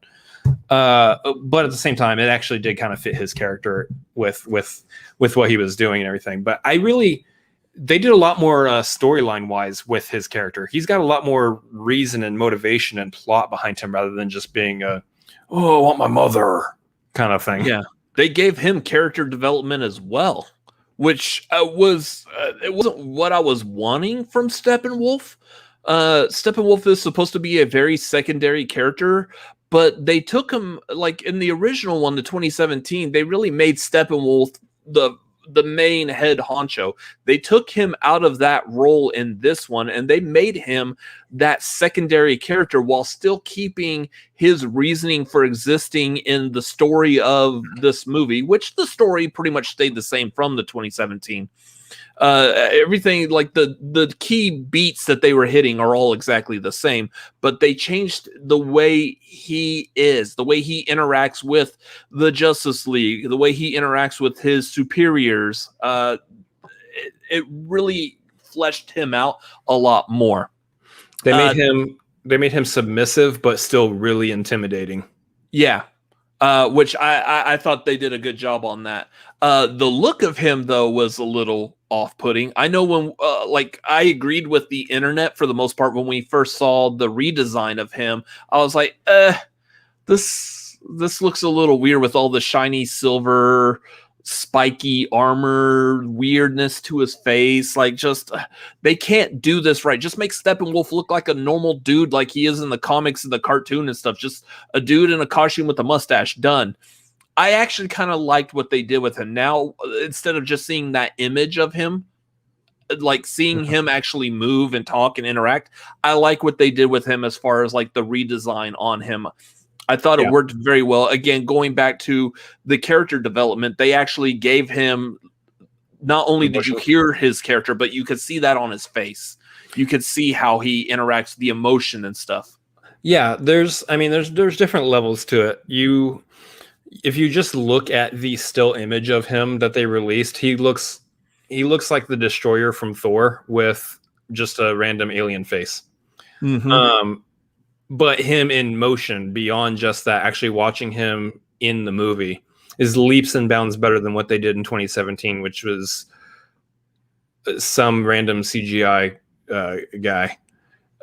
But at the same time, it actually did kind of fit his character with what he was doing and everything. But they did a lot more storyline wise with his character. He's got a lot more reason and motivation and plot behind him rather than just being I want my mother kind of thing. Yeah. They gave him character development as well, which it wasn't what I was wanting from Steppenwolf. Steppenwolf is supposed to be a very secondary character, but they took him, like in the original one, the 2017, they really made Steppenwolf the main head honcho. They took him out of that role in this one, and they made him that secondary character while still keeping his reasoning for existing in the story of this movie, which the story pretty much stayed the same from the 2017. Everything, like the key beats that they were hitting are all exactly the same, but they changed the way he is, the way he interacts with the Justice League, the way he interacts with his superiors. It really fleshed him out a lot more. They made him submissive, but still really intimidating. Yeah. Which I thought they did a good job on that. The look of him, though, was a little off-putting. I know when, I agreed with the internet for the most part when we first saw the redesign of him. I was like, this looks a little weird with all the shiny silver, spiky armor weirdness to his face. Like, just they can't do this right. Just make Steppenwolf look like a normal dude, like he is in the comics and the cartoon and stuff. Just a dude in a costume with a mustache. Done. I actually kind of liked what they did with him. Now, instead of just seeing that image of him, like seeing him actually move and talk and interact, I like what they did with him as far as like the redesign on him. I thought it worked very well. Again, going back to the character development, they actually gave him, not only did you hear his character, but you could see that on his face. You could see how he interacts, the emotion and stuff. Yeah, there's different levels to it. If you just look at the still image of him that they released, he looks like the Destroyer from Thor with just a random alien face. Mm-hmm. But him in motion, beyond just that, actually watching him in the movie is leaps and bounds better than what they did in 2017, which was some random CGI guy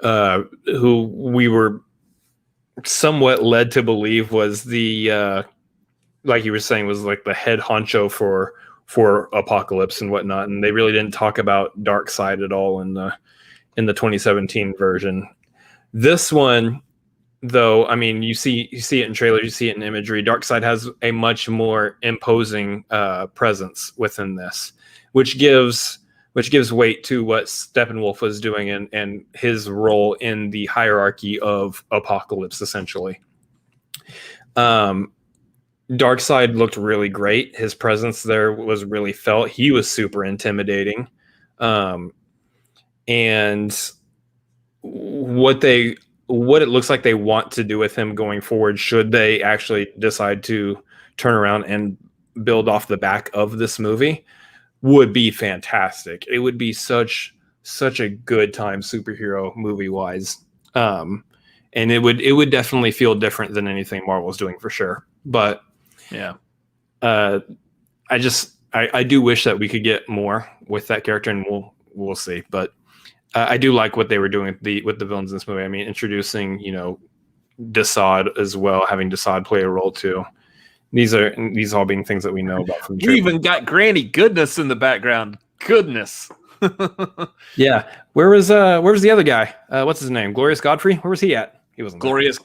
who we were somewhat led to believe was the like you were saying, was like the head honcho for Apocalypse and whatnot. And they really didn't talk about Darkseid at all in the 2017 version. This one, though, I mean, you see it in trailers, you see it in imagery. Darkseid has a much more imposing presence within this, which gives weight to what Steppenwolf was doing and his role in the hierarchy of Apocalypse, essentially. Darkseid looked really great. His presence there was really felt. He was super intimidating. And what it looks like they want to do with him going forward, should they actually decide to turn around and build off the back of this movie, would be fantastic. It would be such a good time superhero movie wise. And and it would definitely feel different than anything Marvel's doing for sure. But yeah, I do wish that we could get more with that character, and we'll see. But I do like what they were doing with the villains in this movie. I mean, introducing Desaad as well, having Desaad play a role too. These all being things that we know about from the you even got Granny Goodness in the background. Goodness. Yeah. Where was the other guy? What's his name? Glorious Godfrey? Where was he at? He wasn't Glorious.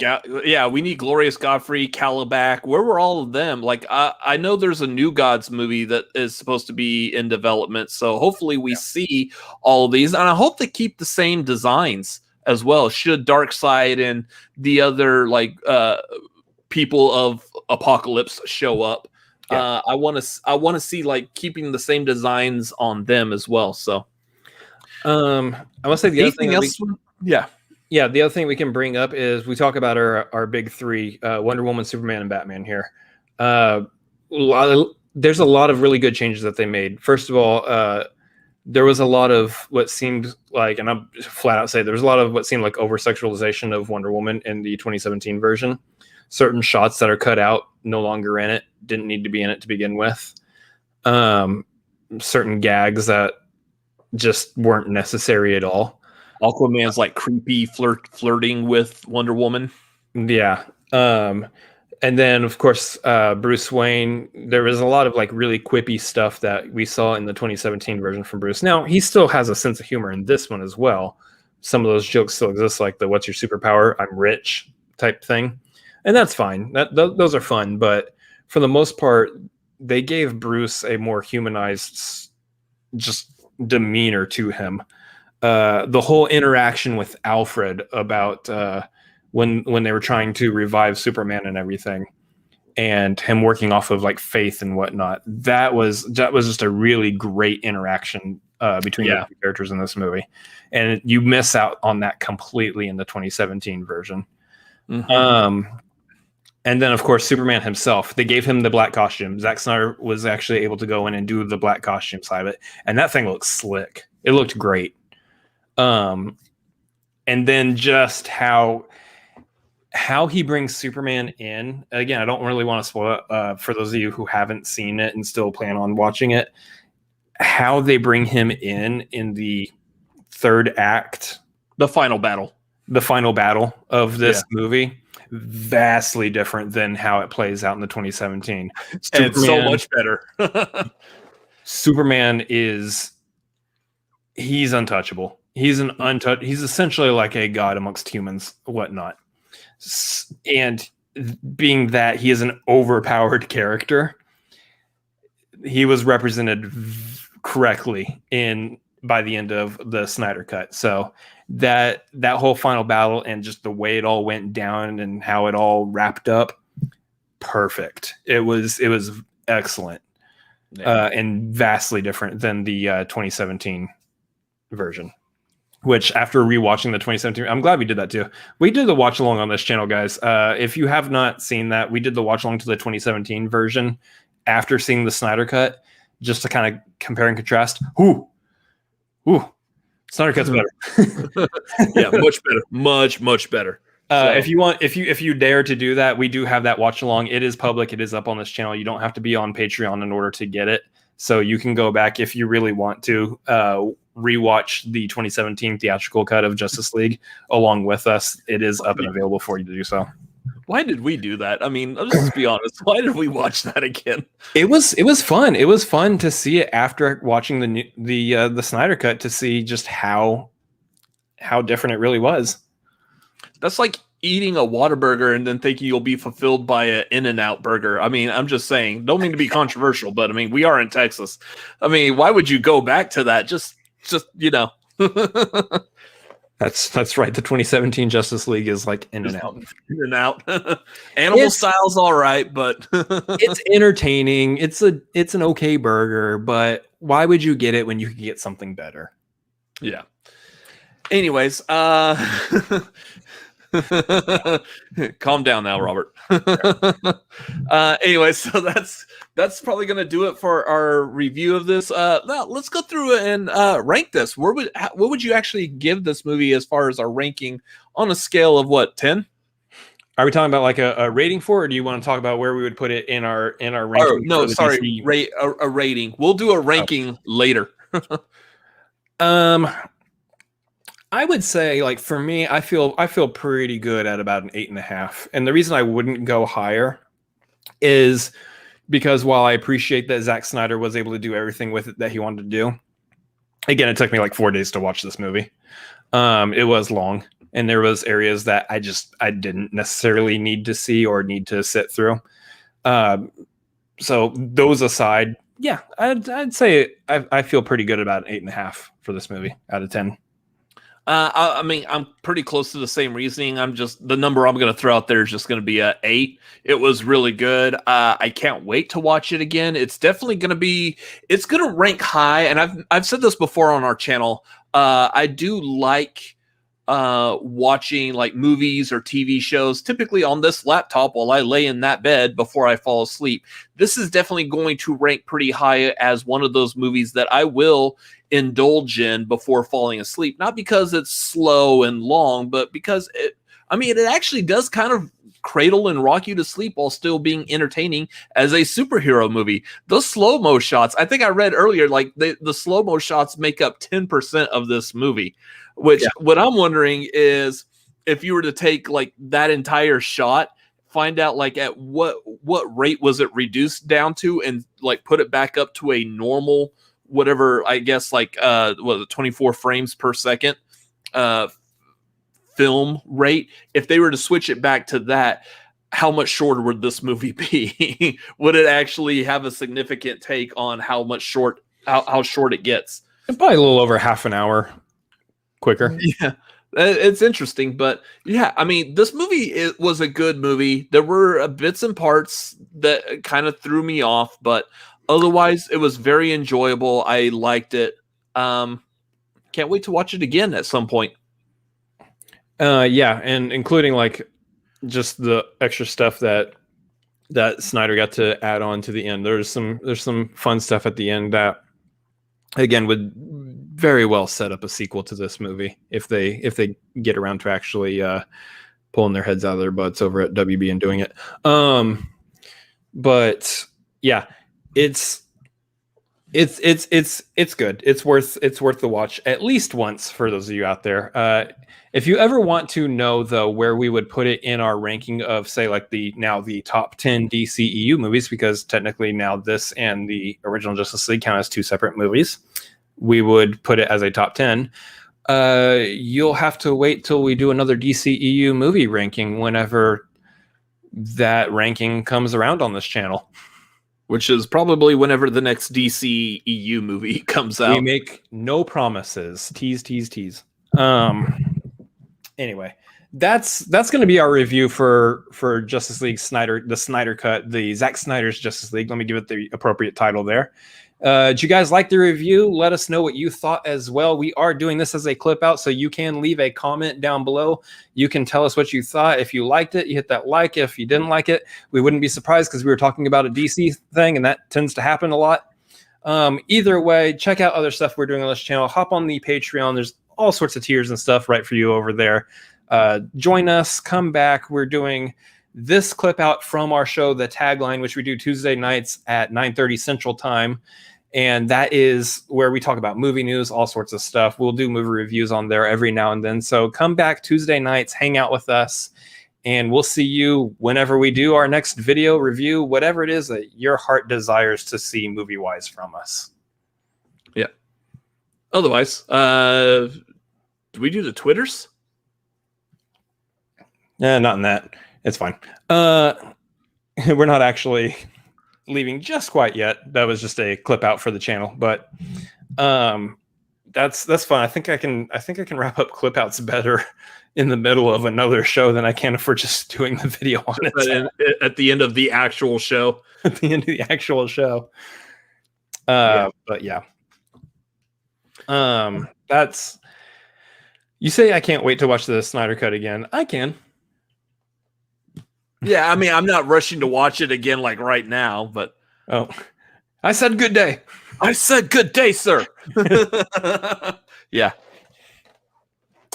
Yeah, we need Glorious Godfrey, Calabac. Where were all of them? Like, I know there's a New Gods movie that is supposed to be in development, so hopefully we see all of these, and I hope they keep the same designs as well. Should Darkseid and the other people of Apocalypse show up, I want to see like keeping the same designs on them as well. So, I want to say the other thing. Yeah, the other thing we can bring up is we talk about our big three: Wonder Woman, Superman, and Batman. Here, there's a lot of really good changes that they made. First of all, there was a lot of what seemed like, and I'm flat out say there was a lot of what seemed like over sexualization of Wonder Woman in the 2017 version. Certain shots that are cut out, no longer in it, didn't need to be in it to begin with. Certain gags that just weren't necessary at all. Aquaman's like creepy flirting with Wonder Woman. Yeah. And then of course, Bruce Wayne, there was a lot of like really quippy stuff that we saw in the 2017 version from Bruce. Now he still has a sense of humor in this one as well. Some of those jokes still exist, like the "What's your superpower? I'm rich" type thing. And that's fine. Those are fun. But for the most part, they gave Bruce a more humanized just demeanor to him. The whole interaction with Alfred about when they were trying to revive Superman and everything, and him working off of like faith and whatnot, that was just a really great interaction between the two characters in this movie. And you miss out on that completely in the 2017 version. Mm-hmm. And then, of course, Superman himself, they gave him the black costume. Zack Snyder was actually able to go in and do the black costume side of it. And that thing looks slick. It looked great. And then just how he brings Superman in. Again, I don't really want to spoil it for those of you who haven't seen it and still plan on watching it. How they bring him in the third act. The final battle of this movie. Vastly different than how it plays out in the 2017. And it's so much better. Superman he's untouchable. He's essentially like a god amongst humans, whatnot. And being that he is an overpowered character, he was represented correctly by the end of the Snyder Cut. So that whole final battle and just the way it all went down and how it all wrapped up, perfect. It was excellent. And vastly different than the 2017 version, which after rewatching the 2017, I'm glad we did that too. We did the watch along on this channel, guys. If you have not seen that, we did the watch along to the 2017 version after seeing the Snyder Cut, just to kind of compare and contrast. Ooh, Snyder Cut's better. Yeah, much better. Much better. If you dare to do that, we do have that watch along. It is public. It is up on this channel. You don't have to be on Patreon in order to get it. So you can go back if you really want to rewatch the 2017 theatrical cut of Justice League along with us. It is up and available for you to do so. Why did we do that? I mean, let's just be honest. Why did we watch that again? It was fun. It was fun to see it after watching the Snyder Cut, to see just how different it really was. That's like eating a Whataburger and then thinking you'll be fulfilled by an In-N-Out burger. I mean, I'm just saying, don't mean to be controversial, but I mean, we are in Texas. I mean, why would you go back to that? Just That's right. The 2017 Justice League is like In-N-Out. In-N-Out. Animal style's all right, but it's entertaining. It's an okay burger, but why would you get it when you could get something better? Yeah. Anyways, Calm down now, Robert. Anyway, so that's probably going to do it for our review of this. Now let's go through and rank this. What would you actually give this movie as far as our ranking on a scale of what, 10? Are we talking about like a rating for it, or do you want to talk about where we would put it in our ranking? Oh, no, sorry, a rating. We'll do a ranking later. I would say, like, for me, I feel pretty good at about an 8.5. And the reason I wouldn't go higher is because while I appreciate that Zack Snyder was able to do everything with it that he wanted to do, again, it took me like 4 days to watch this movie. It was long, and there was areas that I didn't necessarily need to see or need to sit through. So those aside, yeah, I'd say I feel pretty good about an 8.5 for this movie out of 10. I mean, I'm pretty close to the same reasoning. The number I'm going to throw out there is just going to be a 8. It was really good. I can't wait to watch it again. It's definitely going to rank high. And I've said this before on our channel. I do like watching like movies or TV shows, typically on this laptop while I lay in that bed before I fall asleep. This is definitely going to rank pretty high as one of those movies that I will indulge in before falling asleep. Not because it's slow and long, but because it actually does kind of cradle and rock you to sleep while still being entertaining as a superhero movie. Those slow-mo shots, I think I read earlier, like the slow-mo shots make up 10% of this movie, which what I'm wondering is if you were to take like that entire shot, find out like at what rate was it reduced down to, and like put it back up to a normal, whatever, I guess like 24 frames per second film rate. If they were to switch it back to that, how much shorter would this movie be? Would it actually have a significant take on how short it gets? Probably a little over half an hour quicker. Yeah, it's interesting, but yeah, I mean, this movie was a good movie. There were bits and parts that kind of threw me off, but otherwise, it was very enjoyable. I liked it. Can't wait to watch it again at some point. Yeah, and including like just the extra stuff that Snyder got to add on to the end. There's some fun stuff at the end that, again, would very well set up a sequel to this movie if they get around to actually pulling their heads out of their butts over at WB and doing it. But yeah, it's good. It's worth the watch at least once for those of you out there. If you ever want to know though where we would put it in our ranking of, say, like the top 10 DCEU movies, because technically now this and the original Justice League count as two separate movies, we would put it as a top 10. You'll have to wait till we do another DCEU movie ranking whenever that ranking comes around on this channel. Which is probably whenever the next DCEU movie comes out. We make no promises. Tease. Anyway, that's going to be our review for Justice League Snyder, the Snyder Cut, the Zack Snyder's Justice League. Let me give it the appropriate title there. Did you guys like the review? Let us know what you thought as well. We are doing this as a clip out, so you can leave a comment down below. You can tell us what you thought. If you liked it, you hit that like. If you didn't like it, we wouldn't be surprised because we were talking about a DC thing, and that tends to happen a lot. Either way, check out other stuff we're doing on this channel. Hop on the Patreon. There's all sorts of tiers and stuff right for you over there. Join us. Come back. We're doing this clip out from our show, The Tagline, which we do Tuesday nights at 9:30 Central Time. And that is where we talk about movie news, all sorts of stuff. We'll do movie reviews on there every now and then. So come back Tuesday nights, hang out with us, and we'll see you whenever we do our next video review, whatever it is that your heart desires to see movie-wise from us. Yeah. Otherwise, do we do the Twitters? Yeah, not in that. It's fine. We're not actually leaving just quite yet. That was just a clip out for the channel, but that's fun. I think I can wrap up clip outs better in the middle of another show than I can for just doing the video on it. At the end of the actual show. At the end of the actual show. But yeah. That's You say I can't wait to watch the Snyder Cut again. I can. Yeah, I mean, I'm not rushing to watch it again like right now, but I said good day. I said good day, sir. Yeah.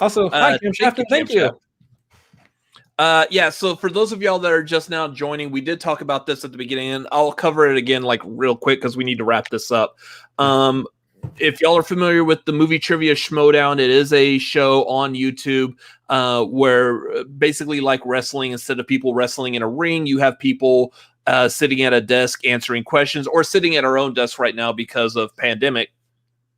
Also, hi, Cam Shafter. Thank you. Yeah, so for those of y'all that are just now joining, we did talk about this at the beginning, and I'll cover it again like real quick because we need to wrap this up. If y'all are familiar with the movie trivia Schmoedown, it is a show on YouTube where basically like wrestling, instead of people wrestling in a ring, you have people sitting at a desk answering questions, or sitting at our own desk right now because of pandemic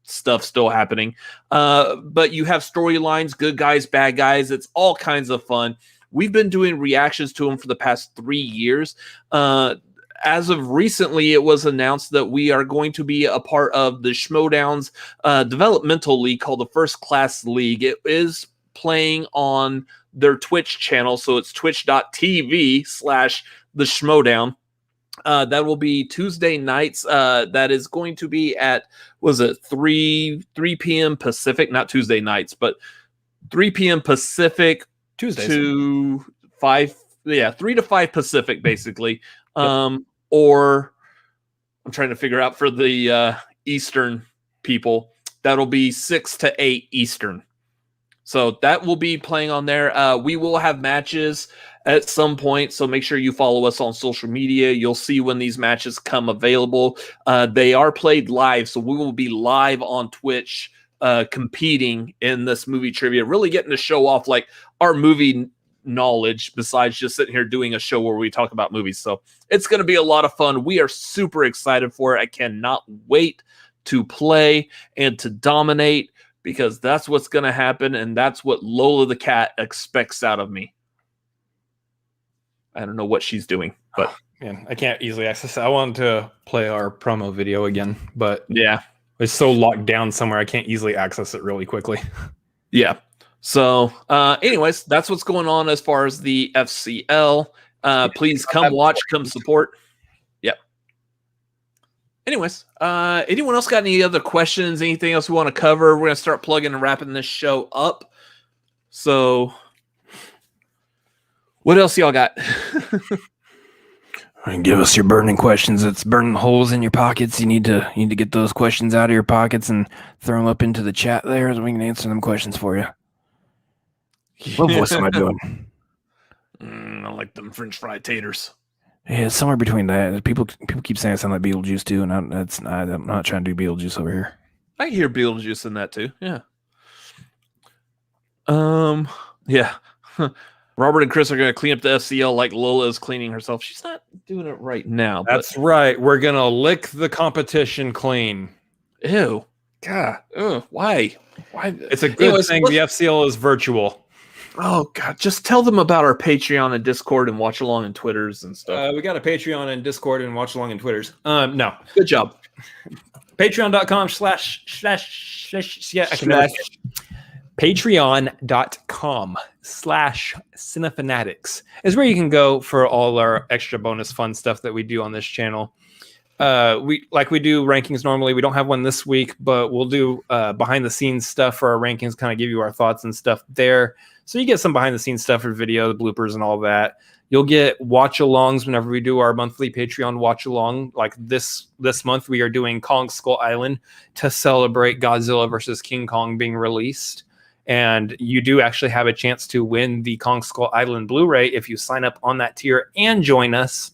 stuff still happening. But you have storylines, good guys, bad guys. It's all kinds of fun. We've been doing reactions to them for the past 3 years. As of recently, it was announced that we are going to be a part of the Schmoedown's developmental league called the First Class League. It is playing on their Twitch channel, so it's twitch.tv/the Schmoedown. That will be Tuesday nights. That is going to be at, was it 3 p.m. Pacific? Not Tuesday nights, but 3 p.m. Pacific Tuesdays. To 5. Yeah, 3 to 5 Pacific, basically. Yep. Or I'm trying to figure out for the Eastern people, that'll be 6 to 8 Eastern. So that will be playing on there. We will have matches at some point, so make sure you follow us on social media. You'll see when these matches come available. They are played live, so we will be live on Twitch competing in this movie trivia, really getting to show off like our movie knowledge besides just sitting here doing a show where we talk about movies. So it's going to be a lot of fun. We are super excited for it. I cannot wait to play and to dominate, because that's what's going to happen, and that's what Lola the cat expects out of me. I don't know what she's doing, but man, I can't easily access it. I wanted to play our promo video again, but yeah, it's so locked down somewhere I can't easily access it really quickly. Yeah. So anyways, that's what's going on as far as the FCL. Please come watch, come support. Yep. Anyways, anyone else got any other questions, anything else we want to cover? We're going to start plugging and wrapping this show up. So what else y'all got? Give us your burning questions. It's burning holes in your pockets. You need to get those questions out of your pockets and throw them up into the chat there, so we can answer them questions for you. What voice am I doing? I like them French fry taters. Yeah, it's somewhere between that. People keep saying I sound like Beetlejuice too, and I'm not trying to do Beetlejuice over here. I can hear Beetlejuice in that too. Yeah. Yeah. Robert and Chris are going to clean up the FCL like Lola is cleaning herself. She's not doing it right now. That's right. We're going to lick the competition clean. Ew. God. Ugh. Why? It's a good thing the FCL is virtual. Oh, God. Just tell them about our Patreon and Discord and watch along and Twitters and stuff. We got a Patreon and Discord and watch along and Twitters. No. Good job. Patreon.com/ Patreon.com/Cinefanatics is where you can go for all our extra bonus fun stuff that we do on this channel. We do rankings normally. We don't have one this week, but we'll do behind the scenes stuff for our rankings, kind of give you our thoughts and stuff there. So you get some behind the scenes stuff for video, the bloopers and all that. You'll get watch alongs whenever we do our monthly Patreon watch along. Like this month, we are doing Kong Skull Island to celebrate Godzilla versus King Kong being released. And you do actually have a chance to win the Kong Skull Island Blu-ray if you sign up on that tier and join us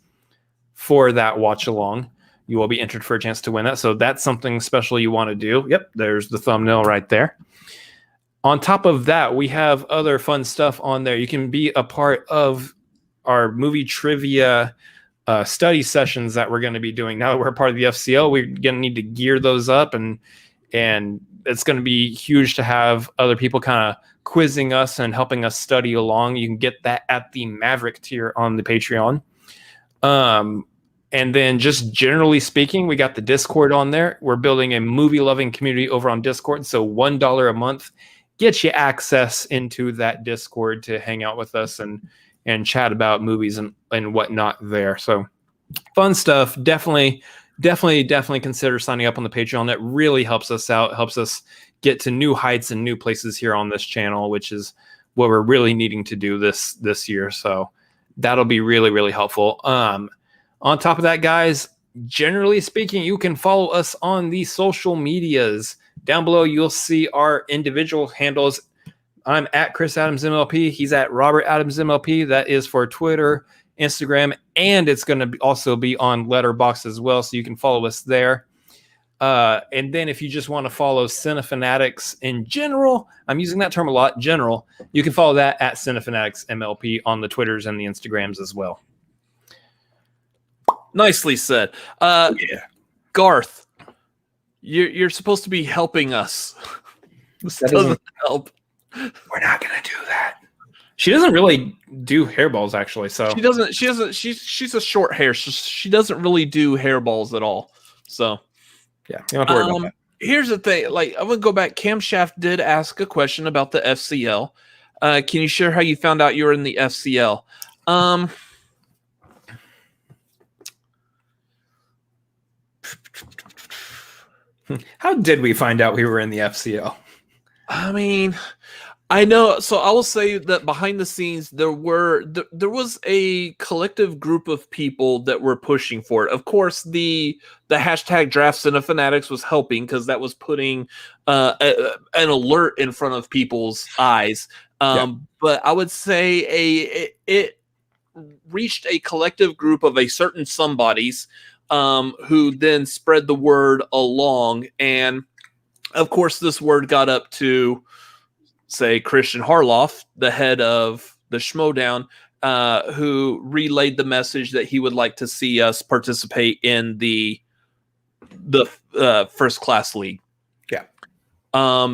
for that watch along. You will be entered for a chance to win that. So that's something special you want to do. Yep, there's the thumbnail right there. On top of that, we have other fun stuff on there. You can be a part of our movie trivia study sessions that we're going to be doing. Now that we're part of the FCL, we're going to need to gear those up, and it's going to be huge to have other people kind of quizzing us and helping us study along. You can get that at the Maverick tier on the Patreon. And then just generally speaking, we got the Discord on there. We're building a movie-loving community over on Discord. So $1 a month gets you access into that Discord to hang out with us and chat about movies and whatnot there. So fun stuff. Definitely consider signing up on the Patreon. That really helps us out, helps us get to new heights and new places here on this channel, which is what we're really needing to do this year. So that'll be really, really helpful. On top of that, guys, generally speaking, you can follow us on the social medias. Down below, you'll see our individual handles. I'm at Chris Adams MLP. He's at Robert Adams MLP. That is for Twitter, Instagram, and it's going to also be on Letterboxd as well, so you can follow us there. And then if you just want to follow Cinefanatics in general, I'm using that term a lot, general, you can follow that at Cinefanatics MLP on the Twitters and the Instagrams as well. Nicely said. Garth, you're supposed to be helping us. This doesn't help. We're not gonna do that. She doesn't really do hairballs, actually. So she's a short hair. So she doesn't really do hairballs at all. So yeah, you don't have to worry about that. Here's the thing. Like, I'm gonna go back. Camshaft did ask a question about the FCL. Can you share how you found out you were in the FCL? How did we find out we were in the FCL? I mean, I know. So I will say that behind the scenes, there was a collective group of people that were pushing for it. Of course, the hashtag Draft Cinefanatics was helping because that was putting an alert in front of people's eyes. But I would say it reached a collective group of a certain somebodies who then spread the word along. And of course, this word got up to, say, Christian Harloff, the head of the Schmoedown, who relayed the message that he would like to see us participate in the first class league. Yeah.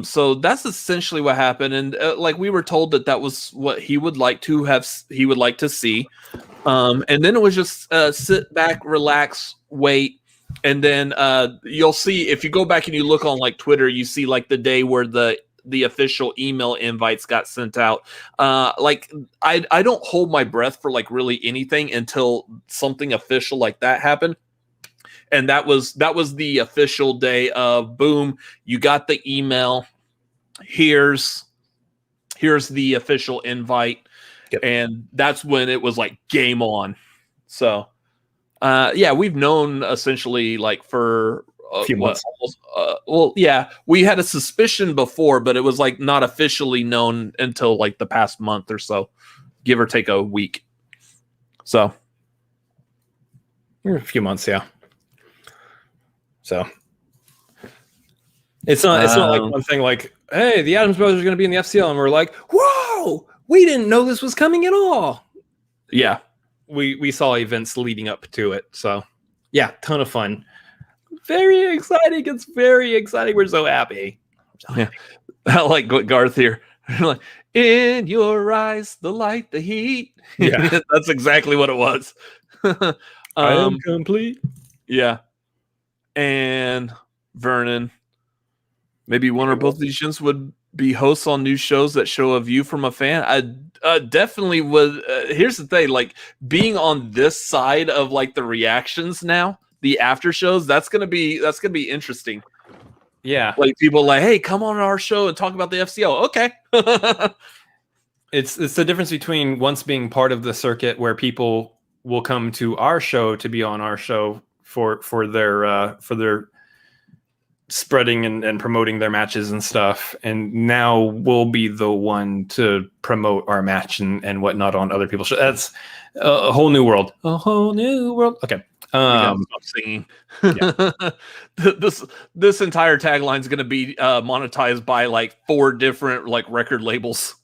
So that's essentially what happened. And like we were told that was what he would like to see. And then it was just sit back, relax, wait. And then you'll see, if you go back and you look on like Twitter, you see like the day where the official email invites got sent out. Like I don't hold my breath for like really anything until something official like that happened. And that was the official day of boom, you got the email. Here's the official invite. Yep. And that's when it was like game on. So yeah, we've known essentially like for a few months. We had a suspicion before, but it was like not officially known until like the past month or so, give or take a week. So a few months, yeah. So it's not like one thing like, hey, the Addams Brothers are going to be in the FCL, and we're like, whoa, we didn't know this was coming at all. Yeah. We saw events leading up to it. So yeah, ton of fun. Very exciting. It's very exciting. We're so happy. Yeah. I like what Garth here. Like, in your eyes, the light, the heat. Yeah. That's exactly what it was. I am complete. Yeah. And Vernon, maybe one or both of these gents would be hosts on new shows that show a view from a fan. I definitely would. Here's the thing, like being on this side of like the reactions now, the after shows, that's gonna be interesting. Yeah, like people like, hey, come on our show and talk about the FCO. Okay. It's the difference between once being part of the circuit where people will come to our show to be on our show for their spreading and promoting their matches and stuff, and now we'll be the one to promote our match and whatnot on other people's shows. That's a whole new world. A whole new world. Okay. Stop singing. Yeah. this entire tagline is going to be monetized by like 4 different like record labels.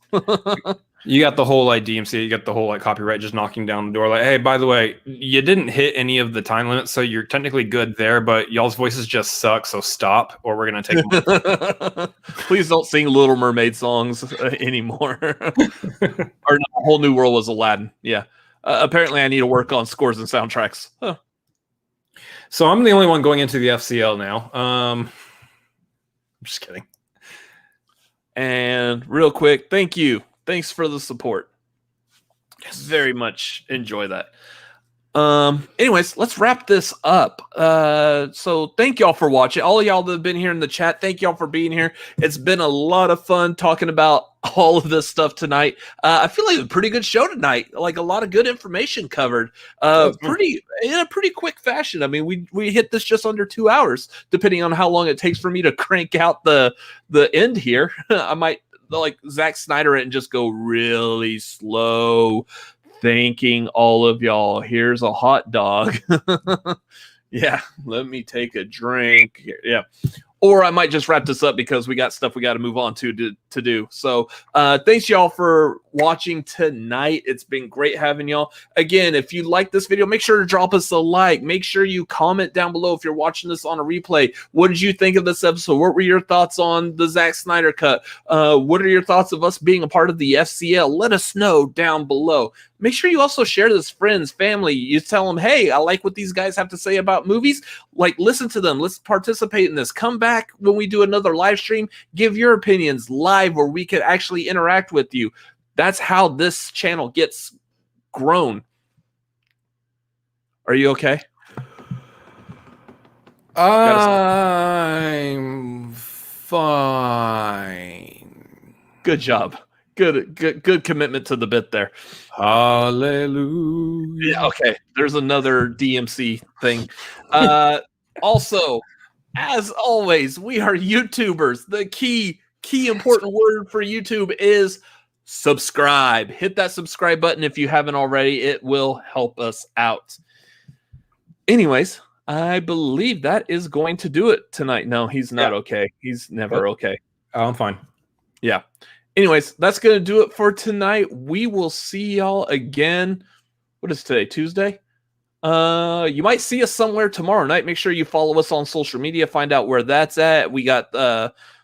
You got the whole like DMC, you got the whole like copyright just knocking down the door. Like, hey, by the way, you didn't hit any of the time limits, so you're technically good there, but y'all's voices just suck, so stop, or we're gonna take them. Please don't sing Little Mermaid songs anymore. Or no, A Whole New World was Aladdin. Yeah. Apparently, I need to work on scores and soundtracks. Huh. So I'm the only one going into the FCL now. I'm just kidding. And real quick, thanks for the support. Yes. Very much enjoy that. Anyways, let's wrap this up. So thank y'all for watching. All of y'all that have been here in the chat, thank y'all for being here. It's been a lot of fun talking about all of this stuff tonight. I feel like a pretty good show tonight. Like a lot of good information covered. Pretty in a pretty quick fashion. I mean, we hit this just under 2 hours, depending on how long it takes for me to crank out the end here. I might like Zack Snyder it and just go really slow. Thanking all of y'all. Here's a hot dog. Yeah, let me take a drink here. Yeah. Or I might just wrap this up because we got stuff we got to move on to do. So thanks y'all for watching tonight. It's been great having y'all. Again, if you like this video, make sure to drop us a like. Make sure you comment down below if you're watching this on a replay. What did you think of this episode? What were your thoughts on the Zack Snyder cut? What are your thoughts of us being a part of the FCL? Let us know down below. Make sure you also share this friends, family. You tell them, hey, I like what these guys have to say about movies. Like, listen to them. Let's participate in this. Come back when we do another live stream. Give your opinions live where we can actually interact with you. That's how this channel gets grown. Are you okay? I'm fine. Good job. Good commitment to the bit there. Hallelujah. Yeah, okay. There's another DMC thing. Also, as always, we are YouTubers. The key important word for YouTube is subscribe. Hit that subscribe button if you haven't already. It will help us out. Anyways, I believe that is going to do it tonight. No, he's not okay. He's never okay. Oh, I'm fine. Yeah. Anyways, that's going to do it for tonight. We will see y'all again. What is today? Tuesday? You might see us somewhere tomorrow night. Make sure you follow us on social media. Find out where that's at. We got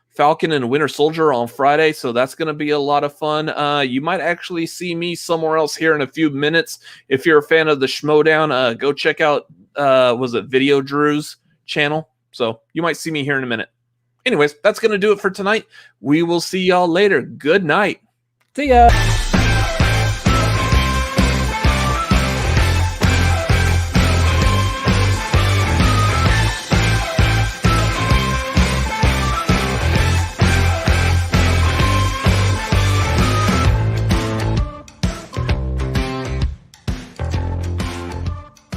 Falcon and Winter Soldier on Friday, so that's going to be a lot of fun. You might actually see me somewhere else here in a few minutes. If you're a fan of the Schmoedown, go check out, was it Video Drew's channel? So you might see me here in a minute. Anyways, that's going to do it for tonight. We will see y'all later. Good night. See ya.